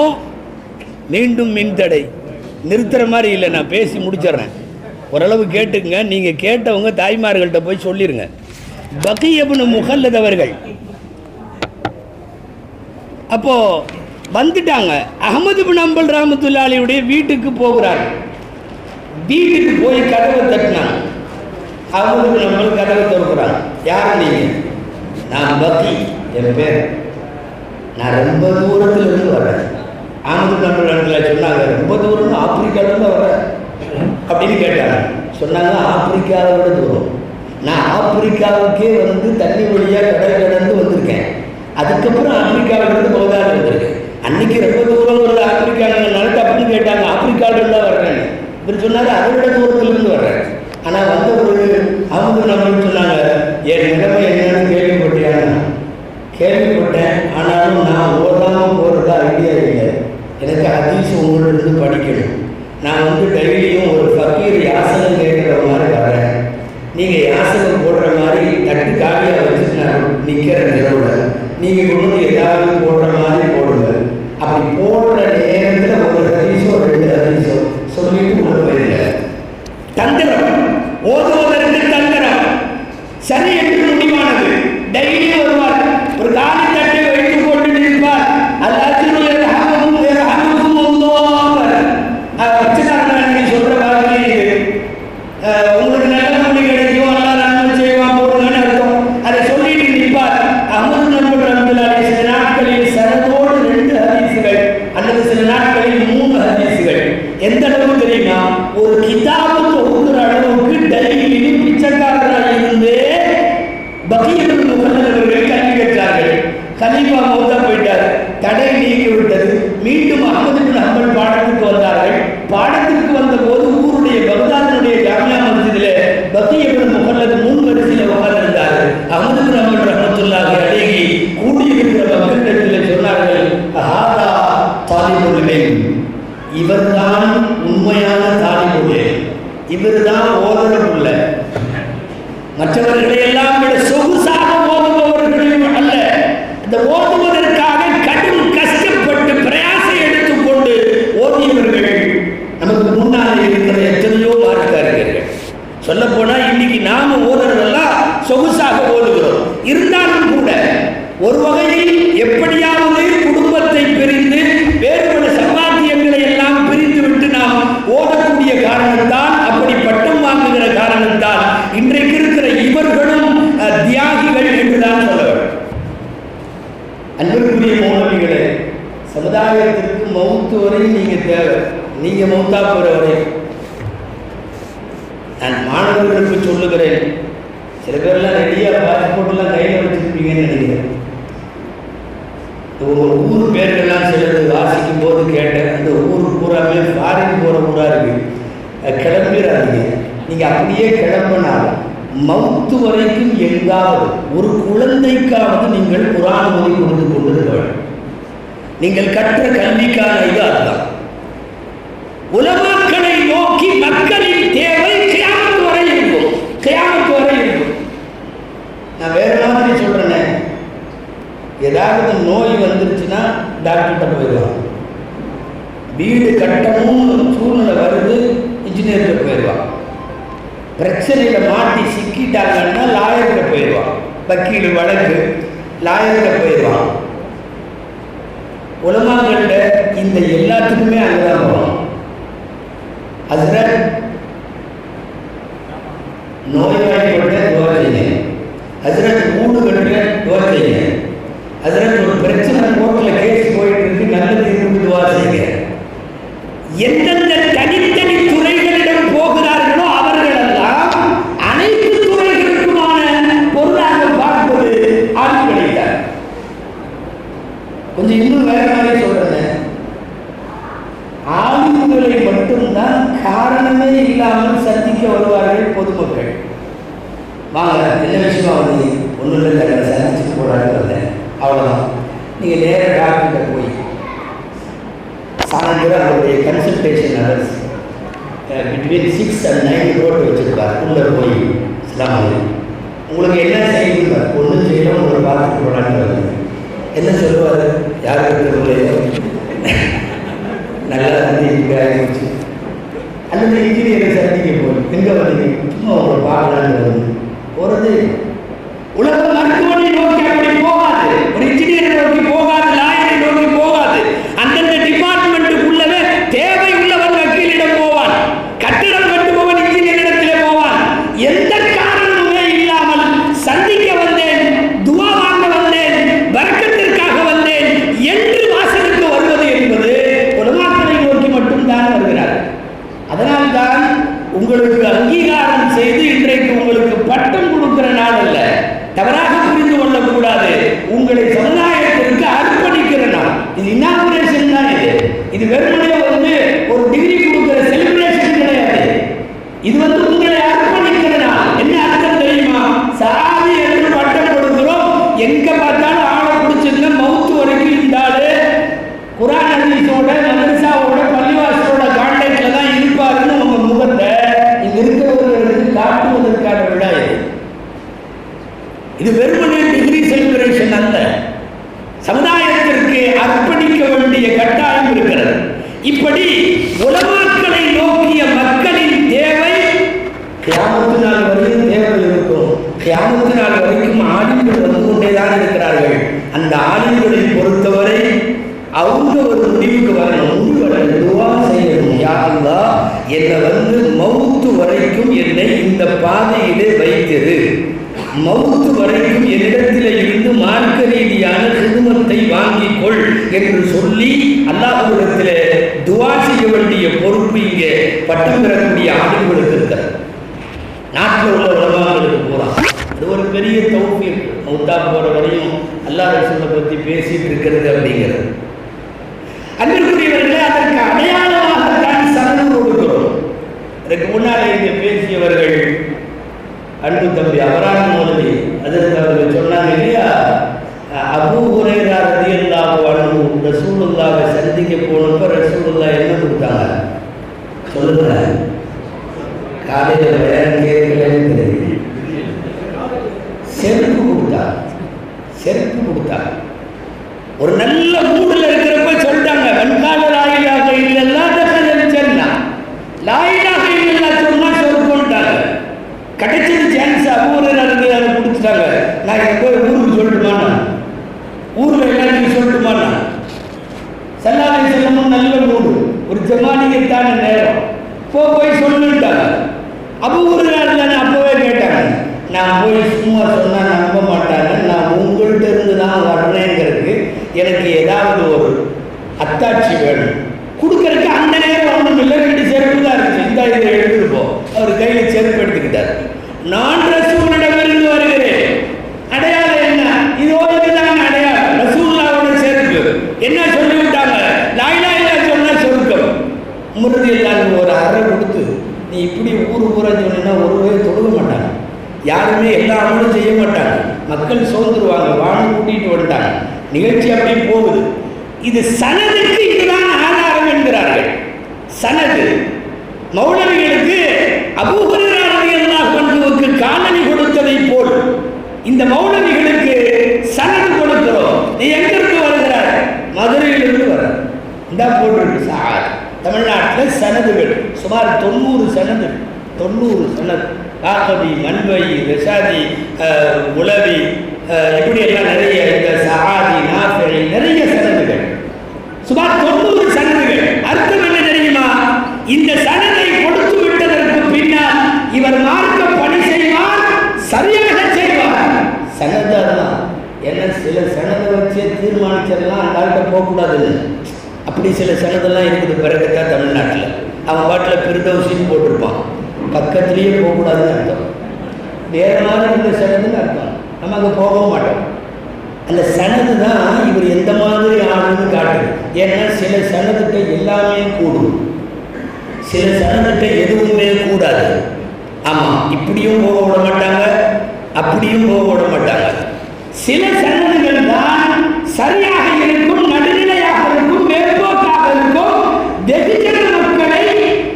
மீண்டும் மின்தடை. நிறுத்துற மாதிரி இல்லை, நான் பேசி முடிச்சிடுறேன். ஓரளவு கேட்டுக்குங்க. நீங்கள் கேட்டவங்க தாய்மார்கள்ட்ட போய் சொல்லிடுங்க. பகி இப்னு முஹல்லத் அவர்கள் அப்போ வந்துட்டாங்க. அஹ்மது பின் ஹம்பல் ரஹ்மத்துல்லாஹி அலைஹி வீட்டுக்கு போகிறார். வீட்டுக்கு போய் கதவை தட்டினாங்க. அஹ்மது பின் ஹம்பல் கதவை திறக்கிறாங்க. யார் நீங்க? நான் பகி, என் பேர். நான் ரொம்ப தூரத்தில் இருந்து வரேன். அஹ்மது பின் ஹம்பல் ரஹ்மத்துல்லாஹி சொன்னாங்க, ரொம்ப தூரம், ஆப்பிரிக்காவிலேருந்து வரேன் அப்படின்னு கேட்டாங்க. சொன்னாங்க, ஆப்பிரிக்காவை விட தூரம். நான் ஆப்பிரிக்காவுக்கே வந்து தண்ணி வழியாக கடல் கடந்து வந்திருக்கேன். அதுக்கப்புறம் ஆப்பிரிக்காவிலிருந்து பகுதாது வந்திருக்கேன். அன்னைக்கு ரொம்ப தூரம் வருது ஆப்பிரிக்காவினால தப்புன்னு கேட்டாங்க. ஆப்பிரிக்காவிலிருந்து தான் வர்றேன். இவர் சொன்னாங்க, அதை விட தூரத்திலிருந்து வர்றேன். ஆனால் வந்த ஒரு அவங்க நம்ம சொன்னாங்க, என் நிலைமை என்னன்னு கேள்விப்பட்டியாங்க. கேள்விப்பட்டேன், ஆனாலும் நான் ஓடாமல் போகிறதா ஐடியா இல்லை. எனக்கு ஹதீஸ் உங்களிருந்து படிக்கணும். நான் டெய்லியும் ஒரு ஃபக்கீர் யாசகம் கேட்குற மாதிரி வரேன். நீங்கள் யாசகம் போடுற மாதிரி தட்டு காலியாக வச்சுட்டு நான் நிற்கிற நிலவில் நீங்கள் கொண்டு ஏதாவது போடுற மாதிரி போடுங்க. அப்படி போடுற நேரத்தில் ஒரு ஹதீஸோ 2 ஹதீஸோ சொல்லிட்டு கொண்டு போயிருங்க. தந்திரம் ஓதுவதற்கு தந்திரம் சரி என்று முடிவானது. டெய்லி வருவார், ஒரு காலி தட்டை வைத்து கொண்டு நிற்பார். சொல்ற வார்த்தை இது. உங்களுக்கு நல்ல மொழி கிடைக்கும், அல்லா நன்மை செய்வான் போடுங்கன்னு அர்த்தம். அதை சொல்லிட்டு நிற்பார். அஹ்மது நம்பர் ரஹ்மத்துல்லாஹி சில நாட்களில் சனதோடு 2 ஹதீஸுகள் அல்லது சில நாட்களில் 3 ஹதீஸுகள். எந்த அளவு தெரியுமா? ஒரு கிதாபு தொகுக்கிற அளவுக்கு டெய்லியும் பிச்சைக்காரராக இருந்து பகீர் முகல்லவர்கள் கல்வி பெற்றார்கள். கலீஃபா மௌத்தா போயிட்டார், தடை நீங்கிவிட்டது. மீண்டும் அஹ்மது பின் ஹம்பல் பாடத்துக்கு வந்தார்கள். பாடத்திற்கு வந்த போது ஊருடைய பகதாதனுடைய ஜாமியா மஸ்ஜிதிலே பகீர் பின் முகல்லத் 3 வரிசையில் உட்கார்ந்திருந்தார். அஹ்மது பின் ஹம்பல் ரஹ்மத்துல்லாஹி அலைஹி கூடியிருக்கிற மக்களிடத்தில் சொன்னார்கள், ஹாதா தாலிபுல் இல்ம், இவர்தான் உண்மையான தாலிபுல் இல்ம், இவர்தான் ஓதரவுள்ள. மற்றவர்களை எல்லாம் விட சொகுசாக ஓதுபவர்களையும் அல்ல, இந்த ஓதுவதற்காக கடும் கஷ்டப்பட்டு பிரயாசம் எடுத்துக்கொண்டு ஓதியவர்கள் நமக்கு முன்னால் இருக்கிற எத்தனையோ மார்க்கார்கள். சொல்ல போனா இன்னைக்கு நாம ஓதுறதெல்லாம் சொகுசாக ஓதுகிறோம். இருந்தாலும் கூட ஒரு வகையில் எப்படியாவது குடும்பத்தை பிரிந்து வேறுபட சம்பாத்தியங்களை எல்லாம் பிரிந்து விட்டு நாம் ஓதக்கூடிய காரணத்தால், அப்படி பட்டம் வாங்குகிற காரணத்தால் இன்றைக்கு இருக்கிற இவர்களும் தியாகிகள் என்றுதான் சொல்ல வேண்டும். அன்புக்குரிய மௌலவிகளே, சமுதாயத்திற்கு மௌத்து வரை நீங்க தேவை. நீங்க மௌத்தா போற வரை நான் மாணவர்களுக்கு சொல்லுகிறேன். சில பேர்லாம் ரெடியா பாஸ்போர்ட்லாம் கையில் வச்சிருப்பீங்கன்னு நினைக்கிறேன். ஒரு ஊர் பேர்கள்லாம் சிலது வாசிக்கும் போது கேட்டேன். அந்த ஊர் பூராமே ஃபாரின் போகிற ஊராக இருக்கு. கிளம்பிடாதீங்க. நீங்கள் அப்படியே கிளம்பினாலும் மௌத்து வரைக்கும் எங்காவது ஒரு குழந்தைக்காவது நீங்கள் குர்ஆன் ஓதி கொடுத்து கொண்டிருக்க வேண்டும். நீங்கள் கற்ற கல்விக்கான இது அதுதான். உலமாக்களை நோக்கி மக்களின் தேவை கியாமத் வரை இருக்கும். கியாமத் வரை இருக்கும். நான் வேற மாதிரி சொல்றேன். ஏதாவது நோய் வந்துருச்சுன்னா டாக்டர்கிட்ட போயிடுவான். வீடு கட்டணும்னு சூழ்நிலை வருது, இன்ஜினியர்கிட்ட போயிடுவான். பிரச்சனையில் மாட்டி சிக்கிட்டாங்கன்னா லாயர்கிட்ட போயிடுவான். வக்கீல் வழக்கு லாயர்கிட்ட போயிடுவான். உலமாக்கள்கிட்ட இந்த எல்லாத்துக்குமே அங்கதான் போகணும். ஹஸ்ரத் நோய்வாய்ப்பட்ட துவா செய்யுங்க. ஹஸ்ரத் வீடு கட்டுற துவா செய்யுங்க. ஹஸ்ரத் ஒரு பிரச்சனை கோர்ட்டில் கேஸ் போயிட்டு இருக்கு, நல்ல தீர்ப்பு துவா செய்யுங்க. எந்தெந்த தனித்தனி துறைகளிடம் போகிறார்களோ அவர்களெல்லாம் அனைத்து துறைகளுக்குமான பொருளாக பார்ப்பது ஆட்சி கிடைத்தார். கொஞ்சம் இன்னும் வேற மாதிரி சொல்றேன். ஆளுங்களை மட்டும்தான் காரணமே இல்லாமல் சந்திக்க வருவார்கள் பொதுமக்கள். வாங்க, என்ன விஷயமா வந்து ஒன்றும் இல்லை, சந்திச்சு போராட்டு வந்தேன், அவ்வளோதான். நீங்கள் நேராக டாக்டர்கிட்ட போய் சாயந்தரம் அவருடைய கன்சல்டேஷன் ஹவர்ஸ் பிட்வீன் 6 and 9 ரோடு வச்சுருப்பார். உள்ளே போய் இஸ்லாமில் உங்களுக்கு என்ன செய்யுங்க, ஒன்றும் செய்யணும், உங்களை பார்த்துட்டு போராட்டு வந்து என்ன சொல்லுவார்? யாருக்கு நல்லா சந்திச்சு அல்லது இன்ஜினியரை சந்திக்க போய் எங்கே வந்தீங்க? சும்மா உங்களை பார்க்கலான்னு வந்து போகிறது. உலக மருத்துவனை நோக்கி அப்படி போகாது, ஒரு இன்ஜினியரை நோக்கி போகாது, லாயரை நோக்கி போகாது. அந்தந்த டிபார்ட்மெண்ட்டுக்குள்ளவே தேவை உள்ளவன் வக்கீலிடம் போவான், கட்டிடம் கட்டுபவன் இன்ஜினியரிடத்திலே போவான். எந்த காரணமுமே இல்லாமல் சந்திக்க வந்தேன், துவா வாங்க வந்தேன், வர்க்கத்திற்காக வந்தேன் என்று வாசலுக்கு வருவது என்பது உலமாக்களை நோக்கி மட்டும்தான் வருகிறார். அதனால்தான் உங்களுக்கு அங்கீகாரம் செய்து இன்றைக்கு உங்களுக்கு பட்டம் கொடுக்கிற நாள் அல்ல, தவறாக புரிந்து கொள்ளக்கூடாது. உங்களை சமுதாயத்திற்கு அர்ப்பணிக்கிற நாள். இது இனாகுரேஷன் தான். இது வெறுமனே ஒரு டிகிரி கொடுக்கிற செலிப்ரேஷன் கிடையாது. இது உங்களை அர்ப்பணிக்கிற நாள். என்ன அர்த்தம் தெரியுமா? சாதி என்று பட்டம் கொடுக்கிறோம். எங்க பார்த்தாலும் ஆளை பிடிச்சிருந்த மவுத்து வரைக்கும் இருந்தாலே குர்ஆன் ஹதீஸோட இப்படி உலமாக்களை நோக்கிய மக்களின் தேவை கியாமத்து நாள் வரையும் தேவை இருக்கும். கியாமத்து நாள் வரைக்கும் ஆலிம்கள் வந்து கொண்டேதான் இருக்கிறார்கள். அந்த ஆலிம்களை பொறுத்தவரை அவங்க ஒரு முடிவுக்கு வரணும். துவா செய்யணும், யா அல்லாஹ் என்னை வந்து மவுத்து வரைக்கும் என்னை இந்த பாதையிலே வைத்தது, மவுத்து வரைக்கும் என்னிடத்தில் இருந்து மார்க்க ரீதியான குடும்பத்தை வாங்கிக் கொள் என்று சொல்லி அல்லாஹ்விடத்தில் துவா செய்ய வேண்டிய பொறுப்பு இங்கே பட்டம் பெறக்கூடிய ஆளுங்களுக்கு இருக்கிறது. நாட்டில் உள்ள உலமாக்களுக்கு போகிறான். அது ஒரு பெரிய தௌஃபீக். மௌத்தா போகிற வரையும் அல்லாஹ் ரசூலை பற்றி பேசிட்டு இருக்கிறது அப்படிங்கிறது. அன்பிற்குரியவர்களே, அதற்கு அடையாளமாகத்தான் சரணு கொடுக்கிறோம். அதற்கு முன்னாலே இங்கே பேசியவர்கள் அன்பு தம்பி அபரான் மௌலவி அதற்கு அவர்கள் சொன்னாங்க இல்லையா, அபூ ஹுரைரா ரலியல்லாஹு அன்ஹு ரசூலுல்லாஹை சந்திக்க போனப்ப ரசூலுல்லாஹ் என்ன கொடுத்தாங்க சொல்லுங்க. காலையில் வேற கேட்கலன்னு தெரியுது. செருப்பு கொடுத்தா ஒரு நல்ல மூடில் இருக்கிறப்ப சொல்லிட்டாங்க, வெண்கால லாயிலாக இல்லைன்னா சொன்னா லாயிலாக இல்லைன்னா சொன்னா சொல்லிட்டாங்க. கிடைச்சது சான்ஸ் அபூர்வ அதை கொடுத்துட்டாங்க. நான் எப்போ ஊருக்கு சொல்லட்டுமாண்ணா, ஊரில் எல்லாத்தையும் சொல்லட்டுமாண்ணா. சல்லாலை செல்லமும் நல்ல மூடு, ஒரு ஜமானியத்தான நேரம் போய் சொல்லிட்டாங்க. அபூர்வ தானே அப்போவே கேட்டாங்க. நான் போய் சும்மா சொன்னால் நம்ப மாட்டாங்க, நான் உங்கள்கிட்ட இருந்து தான் வரணுங்கிறதுக்கு எனக்கு ஏதாவது ஒரு அத்தாட்சி வேணும் கொடுக்கறதுக்கு. அந்த நேரம் ஒன்றும் இல்லை, 2 செருப்பு தான் இருந்துச்சு. இந்த இதை எடுத்துருப்போம். அவர் கையில் செருப்பு எடுத்துக்கிட்டார். நான் ரசூலிடமிருந்து வருகிறேன். அடையாளம் என்ன? இதுதான் அடையாளம். ரசூலுல்லாஹ்வோட செருப்பு. என்ன சொல்லிவிட்டாங்க? லாயிலா இல்லா சொன்னா சொர்க்கம். முருதி இல்லாத ஒரு அறை கொடுத்து நீ இப்படி ஊரை சொன்னா ஒருவே தொழுக மாட்டாங்க, யாருமே எல்லா அமலும் செய்ய மாட்டாங்க, மக்கள் சோர்ந்துருவாங்க, வானம் கூட்டிட்டு வந்துட்டாங்க, நிகழ்ச்சி அப்படி போகுது. இது சனதுக்கு இதுதான் ஆதாரம் என்கிறார்கள். சனது மௌலவிகளுக்கு அபூ ஹுரைரா ரலியல்லாஹு அன்ஹுவுக்கு காலனி கொடுத்ததை போல் இந்த மௌலவிகளுக்கு சனது கொடுக்கிறோம். நீ எங்கிருந்து வருகிறார்? மதுரையிலிருந்து வர. இந்த போட்டு சார் தமிழ்நாட்டில் சனதுகள் சுமார் 90 சனது, 90 சனது. காக்கபி, மன்வை, ரஷாதி, உளவி, இப்படியெல்லாம் நிறைய, இந்த சஹாதி, நாஃபி, நிறைய சனதுகள், சுமார் 90 சனதுகள். அர்த்தம் என்ன தெரியுமா? இந்த சனதை கொடுத்து விட்டதற்கு பின்னால் இவர் மார்க்க பணி செய்வார், சரியாக செய்வார். சனதான் என்ன, சில சனதை வச்சே தீர்மானிச்சதெல்லாம் அந்த ஆள்கிட்ட போகக்கூடாதுன்னு அப்படி சில சனதெல்லாம் இருக்குது. பிறகுத்தான் தமிழ்நாட்டில் அவன் பாட்டில் பிரிதௌசின்னு போட்டிருப்பான், பக்கத்துலேயே போகக்கூடாதுன்னு அர்த்தம். வேறு மாதிரி இந்த சனதுன்னு அர்த்தம். நம்ம அங்கே போகவும் மாட்டோம். அந்த சனது தான் இவர் எந்த மாதிரி ஆளுன்னு காட்டுது. ஏன்னா சில சனதுகிட்ட எல்லாமே கூடும், சில சனதுகிட்ட எதுவுமே கூடாது. ஆமாம், இப்படியும் போக விட மாட்டாங்க, அப்படியும் போக விட மாட்டாங்க. சில சனதுகள் தான் சரியாக இருக்கும், நடுநிலையாக இருக்கும், மேற்போக்காக இருக்கும், வெகுஜன மக்களை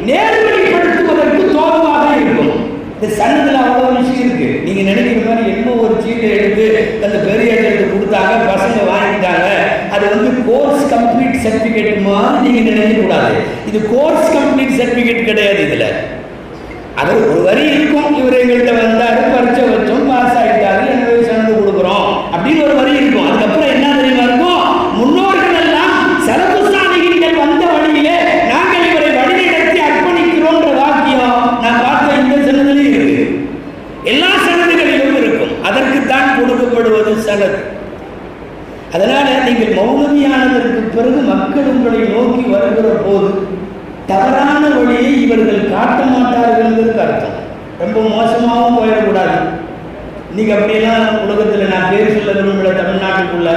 நேர்வழிப்படுத்துவதற்கு தோதுவாக இருக்கும். இந்த சன்னதில் அவ்வளோ விஷயம் இருக்கு. நீங்க நினைக்கிற மாதிரி என்ன ஒரு சீட்டை எடுத்து அந்த பெரிய எடுத்து கொடுத்தாங்க, பசங்க வாங்கிட்டாங்க, அது வந்து கோர்ஸ் கம்ப்ளீட் சர்டிஃபிகேட் மாதிரி நீங்க நினைக்க கூடாது. இது கோர்ஸ் கம்ப்ளீட் சர்டிஃபிகேட் கிடையாது. இதுல அது ஒரு வரி இருக்கும், இவர் எங்கள்கிட்ட வந்தாரு, பரீட்சை வச்சோம், பாஸ் ஆகிட்டாரு, எனக்கு சனது கொடுக்குறோம் அப்படின்னு ஒரு வரி இருக்கும். அதுக்கப்புறம் என்ன தெரியுமா இருக்கும்? முன்னோர்கள் எல்லாம் சலப்பு சாலிகள் வந்த வழியிலே நாங்கள் இவரை வழிநடத்தி அர்ப்பணிக்கிறோன்ற வாக்கியம் நான் பார்த்த இந்த சனதிலையும் இருக்கு, எல்லா சனதுகளிலும் இருக்கும். அதற்குத்தான் கொடுக்கப்படுவது சனது. அதனால நீங்கள் மௌனவியானதற்கு பிறகு மக்கள் உங்களை நோக்கி வருகிற போது தவறான வழியை இவர்கள் காட்ட மாட்டார்கள் அர்த்தம். ரொம்ப மோசமாகவும் போயிடக்கூடாது. இன்னைக்கு அப்படியெல்லாம் உலகத்தில் நான் பேர் சொல்ல விரும்பல, தமிழ்நாட்டுக்குள்ள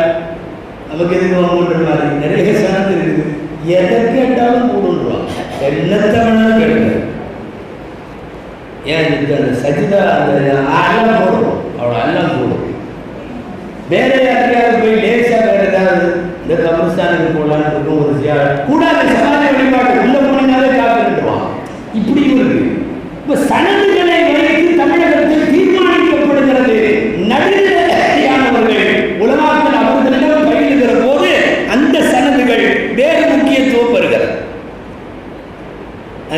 நமக்கு எதுக்கு வாங்குன்ற மாதிரி நிறைய சனது இருக்குது. எதை கேட்டாலும் கூடுன்றான், என்னத்தை வேணாலும் கேட்க. ஏன் இந்த சஜிதா அந்த எல்லாம் போடும், அவ்வளோ எல்லாம் போடும். வேற யாரையாவது போய் லேசா வேற ஏதாவது இந்த கபிரஸ்தானுக்கு போகலான்னு இருக்கும், ஒரு கூடாது சமாஜ வழிபாடு உள்ள போனாலே காப்பிடுவான். இப்படியும் இருக்கு. இப்ப சனதுகளை வைத்து தமிழகத்தில் தீர்மானிக்கப்படுகிறது. நடுநிலையானவர்கள் உலமாக்கள் அவர்களிடம் பயிலுகிற போது அந்த சனதுகள் வேறு முக்கியத்துவம் பெறுகிறது.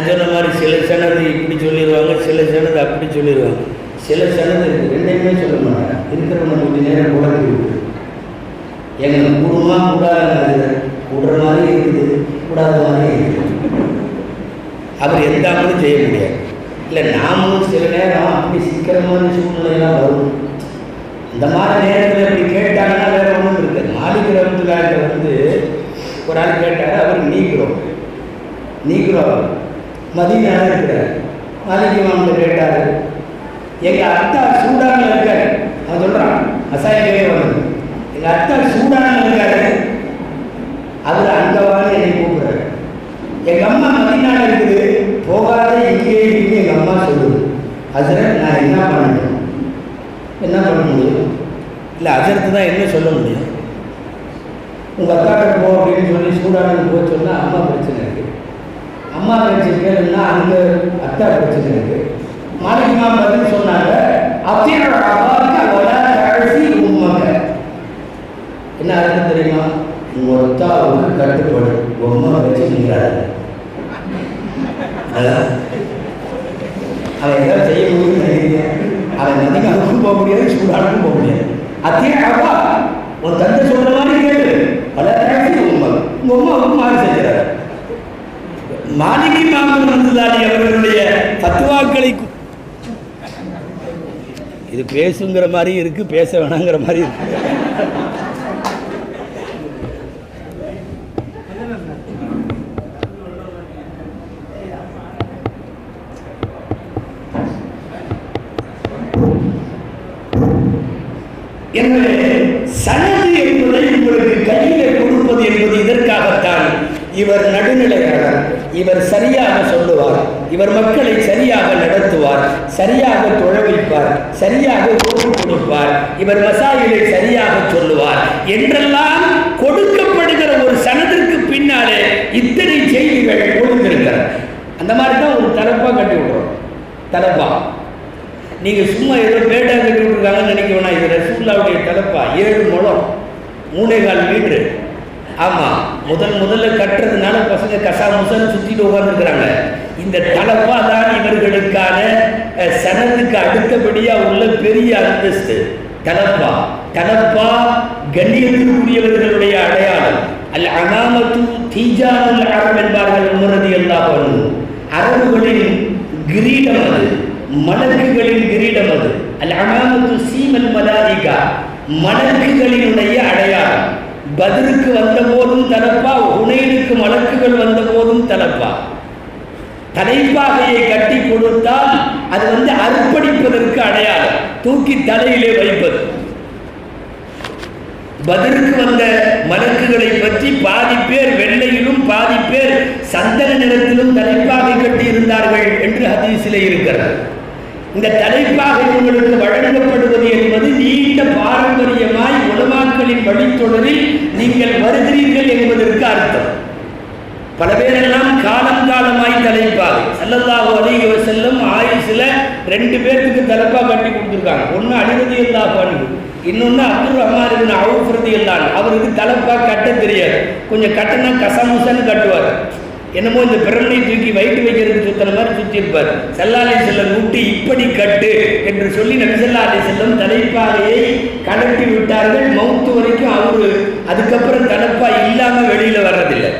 சொன்ன மாதிரி சில சனது இப்படி சொல்லிடுவாங்க, சில சனது அப்படி சொல்லிடுவாங்க. சில சனது இருக்குது, ரெண்டையுமே சொல்ல மாட்டாங்க. இருக்கிறவங்க கொஞ்சம் நேரம் குழந்தை விட்டு எங்களுக்கு கூடுமா கூடாது, கூடுற மாதிரி இருக்குது, கூடாத மாதிரி இருக்குது. அவர் எந்த அமலும் செய்ய முடியாது. இல்லை நாமளும் சில நேரம் அப்படி சீக்கிரமான சூழ்நிலையெல்லாம் வரும். இந்த மாதிரி நேரத்தில் அப்படி கேட்டாங்கன்னா வேறு ஒன்றும் இருக்காது. மாலிக் ரஹ்மத்துல்லாஹி வந்து ஒரு ஆள் கேட்டார். அவர் நீக்கிறோ மதீனாவில் இருக்கிறார். மாலிக் இமாம்கிட்ட கேட்டார், எங்கள் அத்தா சூடானில் இருக்காரு. அவன் சொல்கிறான், அசாயிக்கவே வந்து எங்கள் அத்தா சூடானில் இருக்காரு, அவர் அந்த வாரம் என்னை கூப்பிட்றாரு. எங்கள் அம்மா மதீனாவில் இருக்குது, போகாத இங்கே இருக்கு. எங்கள் அம்மா சொல்லுது, ஹஸ்ரத் நான் என்ன பண்ணணும், என்ன பண்ண முடியும்? இல்லை ஹஸ்ரத்து தான் என்ன சொல்ல முடியும்? உங்கள் அக்காட்ட போ அப்படின்னு சொல்லி சூடானுக்கு போக சொன்னால் அம்மா பிரச்சனை இருக்குது. அம்மா பிரச்சனை கேளுன்னா அங்கே அத்தா பிரச்சனை இருக்குது. மாலிக் இமாம் பதில் சொன்னாங்க, என்ன அர்த்தம் தெரியுமா? உங்கள் அத்தாவுக்கு கட்டுப்படு, அம்மா பிரச்சனைங்கிறாரு. அவன் ஏதாவது செய்ய முடியும்னு நினைக்கிறேன். அவன் மதிக்காவுக்கும் போக முடியாது, சூடானுக்கும் போக முடியாது. அத்தியா உன் தந்தை சொல்ற மாதிரி கேளு, பல தரப்பு உங்க அம்மாவுக்கு மாறி செஞ்சார். மாலிக் இமாம் ரஹ்மத்துல்லாஹி அவர்களுடைய ஃபத்வாக்களை இது பேசுங்கிற மாதிரி இருக்கு, பேச வேணாங்கிற மாதிரி இருக்கு. எனவே சனது என்பதை உங்களுக்கு கையிலே கொடுப்பது என்பது இதற்காகத்தான். இவர் நடுநிலையாளர், இவர் சரியாக சொல்லுவார், இவர் மக்களை சரியாக நடத்துவார், சரியாக தொழ வைப்பார், சரியாக ஓய்வு கொடுப்பார், இவர் மசாயிலை சரியாக சொல்லுவார் என்றெல்லாம் கொடுக்கப்படுகிற ஒரு சனதிற்கு பின்னாலே இத்தனை செய்திகள் ஒழுங்கிருக்கிறது. அந்த மாதிரி தான் ஒரு தலப்பா கட்டி விடுறோம். தலப்பா நீங்கள் சும்மா ஏதோ பேட்டாக கட்டி விட்டுருக்காங்கன்னு நினைக்க வேணாம். இது ரசூலுல்லாஹ்வுடைய தலப்பா, 7 முழம் 3.25 மீட்ரு. ஆமாம், முதல்ல கட்டுறதுனால பசங்க கசாமுசன்னு சுற்றிட்டு உட்காந்துருக்குறாங்க. இந்த தலப்பா தான் இவர்களுக்கான சனதுக்கு அடுத்தபடியாக உள்ள பெரிய அந்தஸ்து. தலப்பா கண்ணியத்திற்குரியவர்களுடைய அடையாளம். அல் அனாமத்து தீஜானுல் அரப் என்பார்கள் உமர் ரலியல்லாஹு அன்ஹு. அரபுகளின் கிரீடம் அது, மலக்குகளின் கிரீடம் அது. அல் அனாமத்து சீமல் மலாயிகா, மலக்குகளினுடைய அடையாளம். பத்ருக்கு வந்த போதும் தலப்பா, ஹுனைனுக்கு மலக்குகள் வந்த போதும் தலப்பா. தலைப்பாகையை கட்டி கொடுத்தால் அது அர்ப்பணிப்பதற்கு அடையாளம், தூக்கி தலையிலே வைப்பது. பத்ருக்கு வந்த மலக்குகளை பற்றி பாதி பேர் வெள்ளையிலும் பாதி பேர் சந்தன நிறத்திலும் தலைப்பாகை கட்டி இருந்தார்கள் என்று ஹதீஸிலே இருக்கிறது. இந்த தலைப்பாகை உங்களுக்கு வழங்கப்படுவது என்பது நீண்ட பாரம்பரியமாய் உலமாக்களின் வழித்தொடரில் நீங்கள் வருகிறீர்கள் என்பதற்கு அர்த்தம். பல பேரெல்லாம் காலமாய் தலைப்பாகை ஸல்லல்லாஹு அலைஹி வஸல்லம் ஆயுசுல 2 பேருக்கு தலைப்பா கட்டி கொடுத்துருக்காங்க. ஒன்று அலி ரலியல்லாஹு அன்ஹு, இன்னொன்று அப்துர் ரஹ்மான் இப்னு அவுஃப் ரலியல்லாஹு அன்ஹு. அவருக்கு தலைப்பா கட்ட தெரியாது, கொஞ்சம் கட்டினா கசமுசன்னு கட்டுவார். என்னமோ இந்த பிரமனை தூக்கி வயிற்று வைக்கிறதுக்கு சுத்தன மாதிரி சுற்றி இருப்பார். ஸல்லல்லாஹு அலைஹி வஸல்லம் ஊட்டி இப்படி கட்டு என்று சொல்லி நபி ஸல்லல்லாஹு அலைஹி வஸல்லம் தலைப்பாகையை கலட்டி விட்டார்கள். மௌத்து வரைக்கும் அவரு அதுக்கப்புறம் தலைப்பா இல்லாமல் வெளியில் வர்றதில்லை.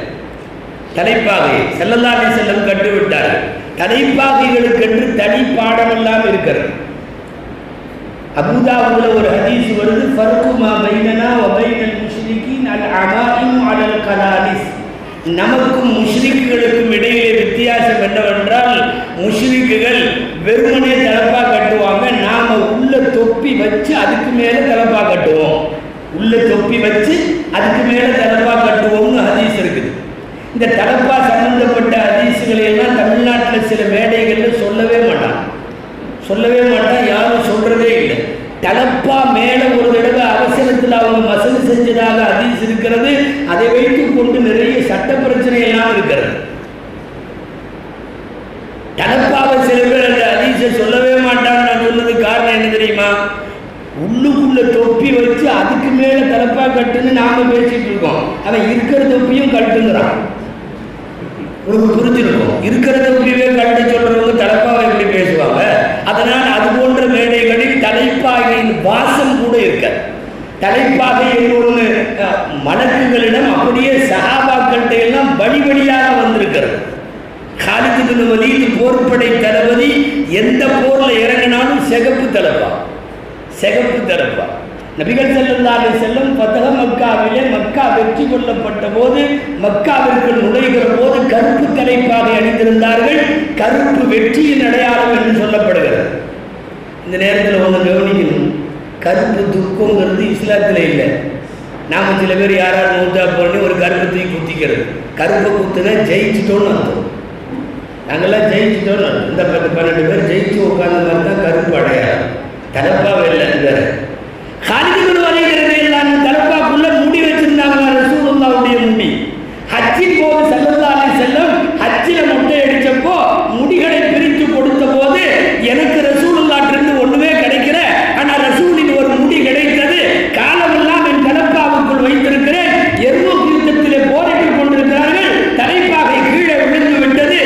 தலைப்பாகை ஸல்லல்லாஹு அலைஹி வஸல்லம் கட்டு விட்டார்கள். தலைப்பாகைகளுக்கென்று தனி பாடமெல்லாம் இருக்கிறது. அபூதாவுல ஒரு ஹதீஸ் வருது, ஃபர்கு மா பைனனா வ பைனல் முஷ்ரிகீன் அல் அமாயிம் அலல் கலாலிஸ். நமக்கும் முஷ்ரிக்குகளுக்கும் இடையிலே வித்தியாசம் என்னவென்றால், முஷ்ரிக்குகள் வெறுமனே தலப்பா கட்டுவாங்க, நாம உள்ள தொப்பி வச்சு அதுக்கு மேலே தலப்பா கட்டுவோம். உள்ள தொப்பி வச்சு அதுக்கு மேலே தலப்பா கட்டுவோம்னு ஹதீஸ் இருக்குது. இந்த தலப்பா சம்பந்தப்பட்ட ஹதீஸுகளை எல்லாம் தமிழ்நாட்டில் சில மேடைகளில் சொல்லவே மாட்டான், யாரும் சொல்றதே இல்லை. தலப்பா மேலே ஒரு தடவை அவசரத்தில் அவங்க மசல் செஞ்சதாக ஹதீஸ் இருக்கிறது. அதை வைத்துக் கொண்டு நிறைய சட்ட பிரச்சனை எல்லாம் இருக்கிறது. தலப்பாவை சில பேர் அந்த ஹதீஸை சொல்லவே மாட்டான்னு நான் சொன்னது காரணம் என்ன தெரியுமா? உள்ளுக்குள்ள தொப்பி வச்சு அதுக்கு மேலே தலப்பா கட்டுன்னு நாம பேசிட்டு இருக்கோம். அவன் இருக்கிற தொப்பியும் கட்டுங்கிறான். உங்களுக்கு புரிஞ்சிருக்கும். இருக்கிறத இப்படிவே கண்டு சொல்றவங்க தலைப்பாவை எப்படி பேசுவாங்க. அதனால் அது போன்ற மேடைகளில் தலைப்பாகையின் வாசம் கூட இருக்காது. தலைப்பாகை ஒன்று மலக்குகளிடம் அப்படியே சஹாபாக்கள்கிட்ட எல்லாம் வழி வழியாக வந்திருக்கிறது. காலித் பின் வலீத் போர்ப்படை தளபதி எந்த போர்ல இறங்கினாலும் சிகப்பு தலப்பா. நபிகள் ஸல்லல்லாஹு அலைஹி வஸல்லம் ஃபத்ஹ மக்காவிலே மக்கா வெற்றி கொள்ளப்பட்ட போது மக்காவிற்கு நுழைகிற போது கருப்பு தலைப்பாகை அணிந்திருந்தார்கள். கருப்பு வெற்றியின் அடையாளம் என்று சொல்லப்படுகிறது. இந்த நேரத்தில் ஒன்று கவனிக்கணும், கருப்பு துக்கங்கிறது இஸ்லாத்தில் இல்லை. நாம் சில பேர் யாராவது மூத்தா பண்ணி ஒரு கருப்பு தூக்கி குத்திக்கிறது. கருப்பை குத்துனா ஜெயிச்சிட்டோன்னு அர்த்தம். நாங்கள்லாம் ஜெயிச்சிட்டோன்னு அர்த்தம். இந்த 10-12 பேர் ஜெயிச்சு உட்கார்ந்த மாதிரி தான் கருப்பு அடையாளம். தலைப்பாக இல்லை. வேற காலித் பின் வலீத் ரலியல்லாஹு அன்ஹு தலைப்பாக்குள்ள முடி வச்சிருந்தாங்க. ரசூலுல்லாஹ்வுடைய முடி ஹஜ்ஜின் போது ஸல்லல்லாஹு அலைஹி வஸல்லம் ஹஜ்ஜில் மொட்டை அடிச்சப்போ முடிகளை பிரித்து கொடுத்த போது எனக்கு ரசூலுல்லாஹ்ட்டிருந்து ஒண்ணுமே கிடைக்கல, ஆனால் ரசூலின் ஒரு முடி கிடைத்தது. காலமெல்லாம் என் தலைப்பாவுக்குள் வைத்திருக்கிறேன். எர்மூக் யுத்தத்திலே போரிட்டுக் கொண்டிருக்கிறார்கள். தலைப்பாகை கீழே விழுந்து விட்டது.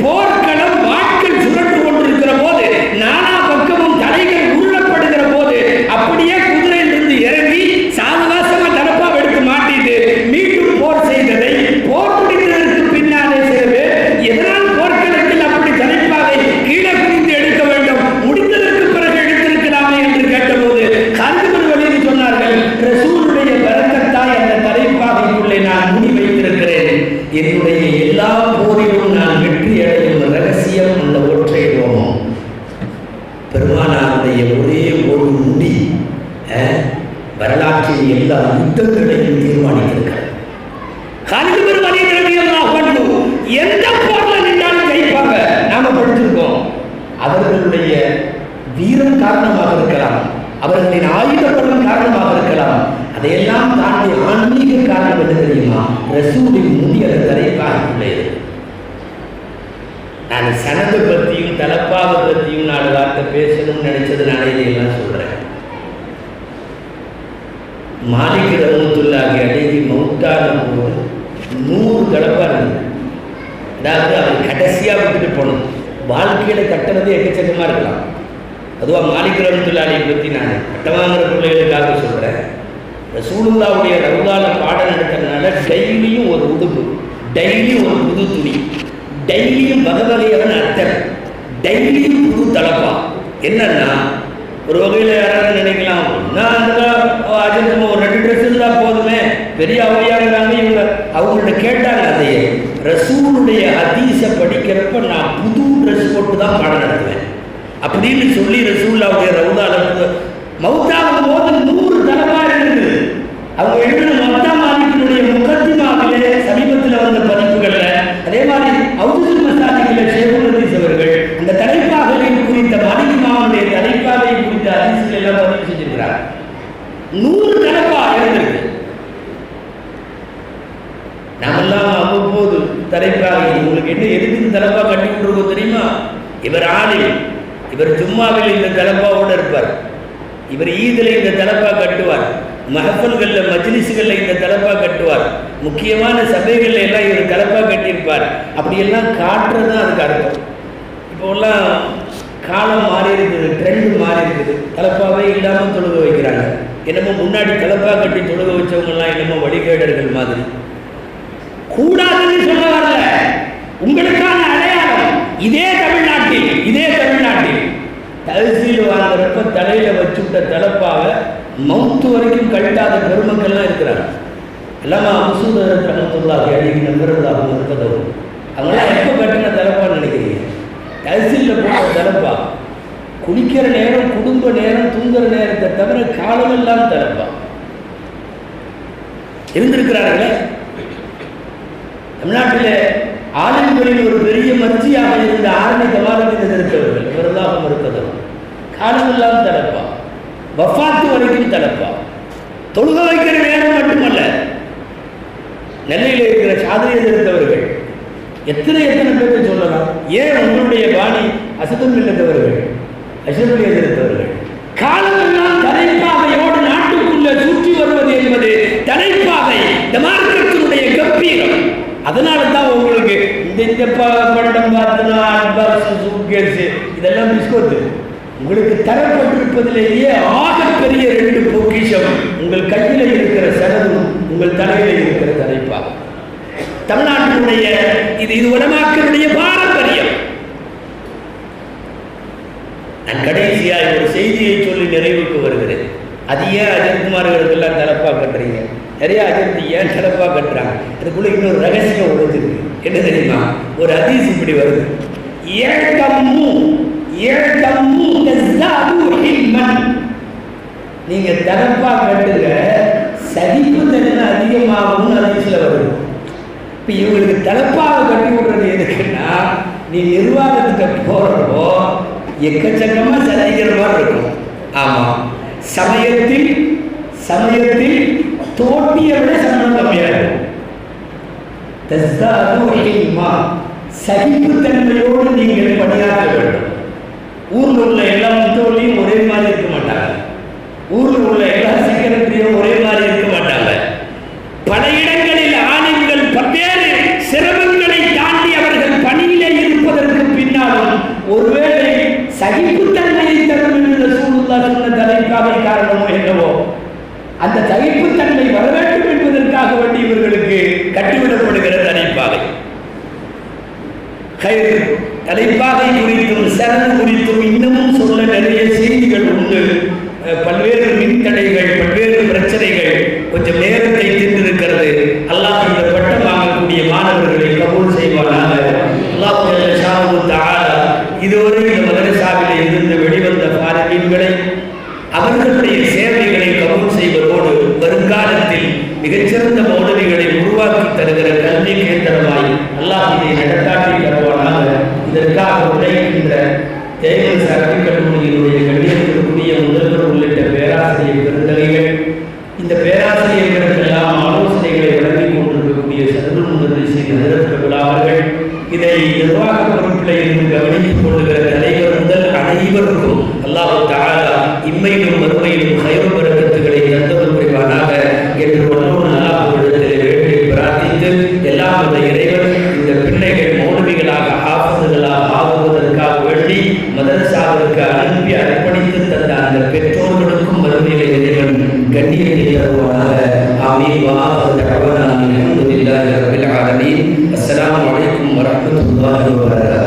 போர்க்களம் வாட்கள் சுழன்று கொண்டிருக்கிற போது நானா பக்கமும் தலைகள் உருளப்படுகிற போது அப்படியே குதிரையிலிருந்து இறங்கி சாவகாசமா தலைப்பாவை எடுத்து மாட்டிட்டு மீண்டும் போர் செய்ததை போர் முடிந்ததற்கு பின்னாலே சில பேர் எதனால் போர்க்களத்தில் அப்படி தலைப்பாவை கீழே குனிந்து எடுக்க வேண்டும், முடிந்ததற்கு பிறகு எடுத்திருக்கலாமே என்று கேட்டபோது காலித் பின் வலீத் சொன்னார்கள், ரசூலுடைய பரக்கத்தாய் அந்த தலைப்பாகைக்குள்ளே நான் முடி வைத்திருக்கிறேன். என்னுடைய எல்லா போரிலும் நான் வெற்றி அடையும் ரகசியம் அந்த ஒற்றை ரோமம். பெருமானாருடைய ஒரே ஒரு முடி வரலாற்றின் எல்லா யுத்தங்களையும் தீர்மானித்திருக்கிறார். காலித் பின் வலீத் ரலியல்லாஹு அன்ஹு எந்த போர்ல நின்றாலும் ஜெயிப்பாங்க. நாம படிச்சிருக்கோம். அவர்களுடைய வீரம் காரணமாக இருக்கலாம், அவர்களின் ஆயுத பலம் காரணமாக இருக்கலாம். அதையெல்லாம் தாண்டி ஆன்மீக காரணம் என்ன தெரியுமா? ரசூலின் முடி அந்த தலைப்பாக உள்ளது. நான் சனதை பற்றியும் தலப்பாவை பற்றியும் 4 வார்த்தை பேசணும்னு நினைச்சதுனால இதையெல்லாம் சொல்றேன். மாலிக் ரஹ்மத்துல்லாஹி அலைஹி மௌத்தான போது 100 தலப்பா இருந்தது. அதாவது அவர் கடைசியாக விட்டுட்டு போனது. வாழ்க்கையில கட்டுறது எக்கச்சக்கமா இருக்கலாம். அதுவாக மாலிக் ரஹ்மத்துல்லாஹி அலைஹி பற்றி நான் கட்டவாங்கிற பிள்ளைகளுக்காக சொல்றேன். ரசூலுல்லாஹ்வுடைய ரவுதால பாடம் நடக்கிறதுனால டெய்லியும் ஒரு உடுப்பு, டெய்லியும் ஒரு புது துணி, டெய்லியும் வகையான அர்த்தம், டெய்லியும் புது தலப்பா. என்னன்னா ஒரு வகையில் யாராவது நினைக்கலாம், நான் அஜந்தமா ஒரு 2 ட்ரெஸ் இருந்தால் போதுமே, பெரிய அவையாகிறாங்க இவங்க. அவங்கள்ட்ட கேட்டாங்க அதையே. ரசூலுடைய ஹதீஸை படிக்கிறப்ப நான் புது ட்ரெஸ் போட்டு தான் பாடம் நடத்துவேன் அப்படின்னு சொல்லி ரசூலுல்லாஹ்வுடைய ரவுதால மௌத்தாகும் போது 100 தலப்பா இருந்தது. அவங்க எழுதின மொத்தா மாலிக்கினுடைய முகத்திமாவிலே சமீபத்தில் வந்த பதிப்புகள்ல அதே மாதிரி அவுதுல் மசாலிகில ஷேகுல் ஹதீஸ் அவர்கள் அந்த தலைப்பாகை குறித்த மாலிகிமாவுடைய தலைப்பாகை குறித்த ஹதீஸ்கள் எல்லாம் பதிவு செஞ்சிருக்கிறார். 100 தலைப்பா இருந்திருக்கு. நாமெல்லாம் அவ்வப்போது தலைப்பாகை உங்களுக்கு என்ன எதுக்கு தலைப்பா கட்டி கொண்டிருக்கோம் தெரியுமா? இவர் ஆலிம், இவர் ஜும்மாவில் இந்த தலைப்பாவோடு இருப்பார், இவர் ஈதில் இந்த தலப்பா கட்டுவார், மஹஃபல்களில் மஜ்லிஸ்களில் இந்த தலப்பா கட்டுவார், முக்கியமான சபைகளில் எல்லாம் இவர் தலப்பா கட்டியிருப்பார். அப்படியெல்லாம் காட்டுறது தான் அதுக்கு அர்த்தம். இப்போல்லாம் காலம் மாறி இருக்குது, ட்ரெண்டு மாறி இருக்குது. தலப்பாவே இல்லாமல் தொழுக வைக்கிறாங்க. என்னமோ முன்னாடி தலப்பா கட்டி தொழுக வச்சவங்கெல்லாம் என்னமோ வழிகேடர்கள் மாதிரி. கூடாதுன்னு சொல்ல வரல, உங்களுக்கான அடையாளம். இதே தமிழ்நாட்டில் தஹசீல் வாங்குறப்ப தலையில வச்சுட்ட தலப்பாக மவுத்து வரைக்கும் கழட்டாத பெருமக்கள்லாம் இருக்கிறாங்க. எல்லாமே மசூத் ரஹ்மத்துல்லாஹி அலைஹி நம்புறதாக இருப்பதும் அவங்களாம் எப்போ கட்டின தலப்பான்னு நினைக்கிறீங்க? தஹசீலில் போட்ட தலப்பா. குளிக்கிற நேரம், குடும்ப நேரம், தூங்குற நேரத்தை தவிர காலமெல்லாம் தலப்பா இருந்திருக்கிறார்களே. தமிழ்நாட்டில் ஆலிம்களில் ஒரு பெரிய மர்ஜியாக இருந்த ஆரணி கமாலுதீன் இருக்கிறவர்கள் இவரெல்லாம் இருப்பதும் காலமெல்லாம் தலப்பா, வஃபாத்து வரைக்கும் தலப்பா. தொழுக வைக்கிற நேரம் மட்டுமல்ல, நெல்லையில் இருக்கிற சாதிரியில் இருந்தவர்கள் எத்தனை பேரை சொல்லலாம். ஏன் உங்களுடைய பாணி அசதுல் மில்லத்தவர்கள், அஷ்ரஃபுல் இருந்தவர்கள் காலமெல்லாம் தலைப்பாகையோடு நாட்டுக்குள்ள சுற்றி வருவது என்பது தலைப்பாகை இந்த மார்க்கத்தினுடைய கம்பீரம். அதனால தான் உங்களுக்கு இந்த படம் பார்த்தா சூட்கேஸ் இதெல்லாம் பிஸ்கோத்து உங்களுக்கு தரப்பட்டிருப்பதிலேயே ஆகப்பெரிய 2 பொக்கிஷம் உங்கள் கையில் இருக்கிற சரதும் உங்கள் தலையில் இருக்கிற தலைப்பா. தமிழ்நாட்டினுடைய இது உலமாக்களுடைய பாரம்பரியம். நான் கடைசியாக ஒரு செய்தியை சொல்லி நிறைவுக்கு வருகிறேன். அது ஏன் அஜித்குமார்களுக்கெல்லாம் தலைப்பா கட்டுறீங்க? நிறைய அஜித் ஏன் தலைப்பா கட்டுறாங்க? அதுக்குள்ள இன்னொரு ரகசியம் ஒழிஞ்சிருக்கு. என்ன தெரியுமா? ஒரு ஹதீஸ் இப்படி வருது, நீங்க தலைப்பா கட்டுங்க சகிப்பு தன்மை அதிகமாகும் ஹதீஸ்ல வருது. இப்ப இவங்களுக்கு தலைப்பாக கட்டி விடுறது எதுக்குன்னா, நீ நிர்வாகத்துக்கு போறப்போ எக்கச்சக்கமா சந்திக்கிற மாதிரி இருக்கும். ஆமா, சமயத்தில் தோட்டியை விட சம்பளம் கம்மியா இருக்கும். சகிப்புத்தன்மையோடு நீங்கள் பணியாற்ற வேண்டும். ஊர்ல உள்ள எல்லா முத்தோலையும் ஒரே மாதிரி இருக்க மாட்டாங்க. ஊர்ல உள்ள எல்லா செக்ரட்டரியும் ஒரே மாதிரி இருக்க மாட்டாங்க. பல இடங்களில் ஆணைகள் பல்வேறு சிரமங்களை தாண்டி அவர்கள் பணியிலே இருப்பதற்கு பின்னாலும் ஒருவேளை சகிப்புத்தன்மையை தரும் என்று ரசூலுல்லாஹ் சொன்ன தலைப்பாகை காரணமோ என்னவோ, அந்த சகிப்புத்தன்மை வர வேண்டும் என்பதற்காக வேண்டி இவர்களுக்கு கட்டிவிடப்படுகிற தலைப்பாகை. தலைப்பாகை குறித்தும் சரண் குறித்தும் இன்னமும் சொல்ல நிறைய செய்திகள் உண்டு. பல்வேறு மின்தடைகள், பல்வேறு பிரச்சனைகள் கொஞ்சம் நேரத்தை தின்றிருக்கிறது. அல்லாஹ் இந்த பட்டம் வாங்கக்கூடிய மாணவர்களை கபூல் செய்வானாக. அல்லாஹ் ஜல்ல தஆலா இதுவரை இந்த மதரசாவிலே இருந்து வெளிவந்த பாரிமீன்களை அவர்களுடைய சேவைகளை கபூல் செய்வதோடு வருங்காலத்தில் மிகச்சிறந்த மௌலவிகளை உருவாக்கி தருகிற கல்வி கேந்திரமாய் அல்லாஹ் இதை நடத்தாட்டி தருவானாக. இதற்காக உழைக்கின்ற தேவன் அரபிக் கல்லூரியினுடைய கண்ணியத்திற்குரிய முதல்வர் உள்ளிட்ட பேராசிரியர் பெருந்தகைகள், இந்த பேராசிரியர்களுக்கெல்லாம் ஆலோசனைகளை வழங்கிக் கொண்டிருக்கக்கூடிய சதுர் முதலிசி அவர்கள், இதை நிர்வாக பொறுப்பில் இருந்து கவனித்துக் கொள்ளுகிற தலைவர் முதல் அனைவருக்கும் அல்லாஹ் தஆலா இம்மையிலும் மறுமையிலும் ஹைர் பரக்கத்துகளை தந்தருள் புரிவானாக என்று அல்லாஹ்விடத்திலே வேண்டி பிரார்த்தித்து, எல்லாம் அந்த இறைவன் இந்த பிள்ளைகள் மௌலவிகளாக ஹாஃபிதுகளாக ஆகுவதற்காக வேண்டி மதரசாவிற்கு அனுப்பி அர்ப்பணித்து தந்த அந்த பெற்றோர்களுக்கும் மறுமையிலே இறைவன் கண்ணியத்தை தருவானாக. ஆமீன். வாஹிரு தஅவானா அல்ஹம்துலில்லாஹி ரப்பில் ஆலமீன். அஸ்ஸலாமு அலைக்கும் வரஹ்மத்துல்லாஹி வபரகாத்துஹு.